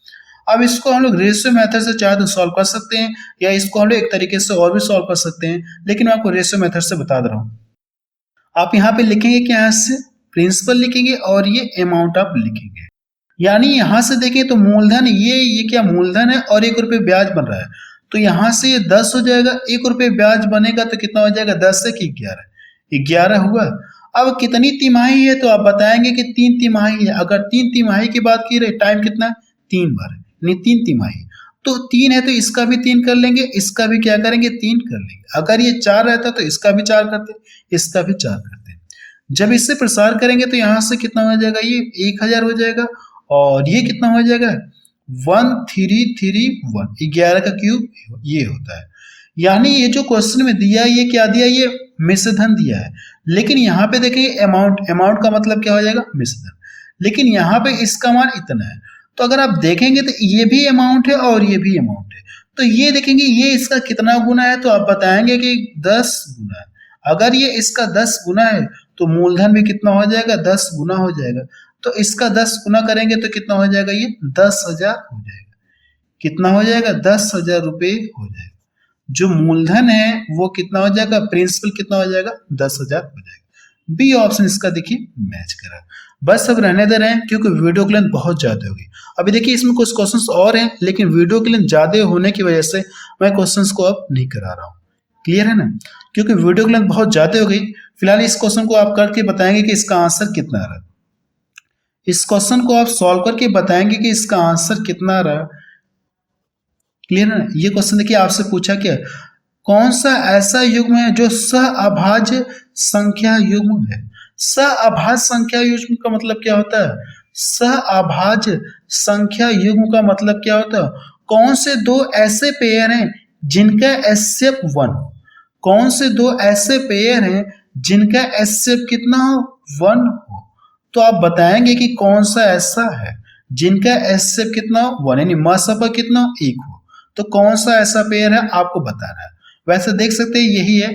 अब इसको हम लोग रेशियो मेथड से चाहे तो सॉल्व कर सकते हैं या इसको हम लोग एक तरीके से और भी सॉल्व कर सकते हैं, लेकिन मैं आपको रेशियो मेथड से बता दे रहा हूं। आप यहाँ पे लिखेंगे कि यहाँ से प्रिंसिपल लिखेंगे और ये अमाउंट आप लिखेंगे। यानी यहां से देखें तो मूलधन ये क्या मूलधन है और 1 रुपये ब्याज बन रहा है, तो यहां से ये 10 हो जाएगा, 1 रुपये ब्याज बनेगा तो कितना हो जाएगा 10 से 11 हुआ। अब कितनी तिमाही है तो आप बताएंगे कि 3 तिमाही है। अगर 3 तिमाही की बात की रहे, टाइम कितना है 3 बार है, यानी 3 तिमाही। तो 3 है तो इसका भी 3 कर लेंगे, इसका भी क्या करेंगे 3 कर लेंगे। अगर ये 4 रहता तो इसका भी 4 करते, इसका भी 4 करते। जब इससे प्रसार करेंगे तो यहां से कितना हो जाएगा, ये 1000 हो जाएगा और ये कितना हो जाएगा 1331, 11 का क्यूब ये होता है। यानी ये जो क्वेश्चन में दिया है ये क्या दिया, ये मिश्रधन दिया है। लेकिन यहाँ पे देखिए अमाउंट का मतलब क्या हो जाएगा मिश्रधन, लेकिन यहाँ पे इसका मान इतना है। तो अगर आप देखेंगे तो ये भी अमाउंट है और ये भी अमाउंट है, तो ये देखेंगे ये इसका कितना गुना है तो आप बताएंगे कि 10 गुना है। अगर ये इसका 10 गुना है तो मूलधन भी कितना हो जाएगा 10 गुना हो जाएगा। तो इसका 10 गुना करेंगे तो कितना हो जाएगा, ये 10,000 हो जाएगा। कितना हो जाएगा 10,000 रुपये हो जाएगा। जो मूलधन है वो कितना हो जाएगा, प्रिंसिपल कितना हो जाएगा 10,000 हो जाएगा। बी ऑप्शन इसका देखिए मैच करा। बस अब रहने दे रहे हैं क्योंकि वीडियो की लेंथ बहुत ज्यादा होगी। अभी देखिए इसमें कुछ क्वेश्चंस और हैं, लेकिन वीडियो की लेंथ ज्यादा होने की वजह से मैं क्वेश्चंस को अब नहीं करा रहा हूँ। क्लियर है ना, क्योंकि वीडियो की लेंथ बहुत ज्यादा हो गई। फिलहाल इस क्वेश्चन को आप करके बताएंगे कि इसका आंसर कितना रहा। इस क्वेश्चन को आप सॉल्व करके बताएंगे कि इसका आंसर कितना रहा। क्लियर है ना, ये क्वेश्चन देखिए आपसे पूछा क्या, कौन सा ऐसा युग्म है जो सहअभाज्य संख्या युग्म है। सहअभाज्य संख्या युग्म का मतलब क्या होता है, सहअभाज्य संख्या युग्म का मतलब क्या होता है, कौन से दो ऐसे पेयर हैं जिनका एचसीएफ 1 हो। कौन से दो ऐसे पेयर हैं जिनका एचसीएफ कितना हो 1 हो। तो आप बताएंगे कि कौन सा ऐसा है जिनका एचसीएफ कितना हो 1, यानी मसफा कितना 1 हो। तो कौन सा ऐसा पेयर है आपको बताना है। वैसे देख सकते हैं यही है,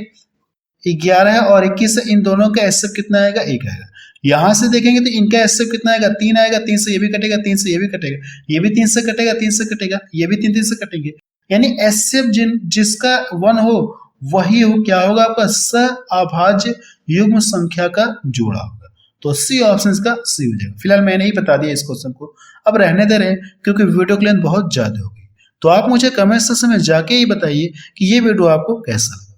11 है और 21 है, इन दोनों का एचसीएफ कितना आएगा 1 आएगा। यहां से देखेंगे तो इनका एचसीएफ कितना आएगा 3 आएगा, 3 से ये भी कटेगा, 3 से ये भी कटेगा, ये भी 3 से कटेगा, 3 से कटेगा, ये भी 3 से कटेंगे। यानी एचसीएफ जिसका 1 हो वही हो क्या होगा आपका सहअभाज्य युग्म संख्या का जोड़ा होगा। तो सी ऑप्शन का सी हो जाएगा। फिलहाल मैंने ही बता दिया इस क्वेश्चन को, अब रहने दे रहे हैं क्योंकि वीडियो की लेंथ बहुत ज्यादा होगी। तो आप मुझे कमेंट सेक्शन में जाके ही बताइए कि ये वीडियो आपको कैसा लगा।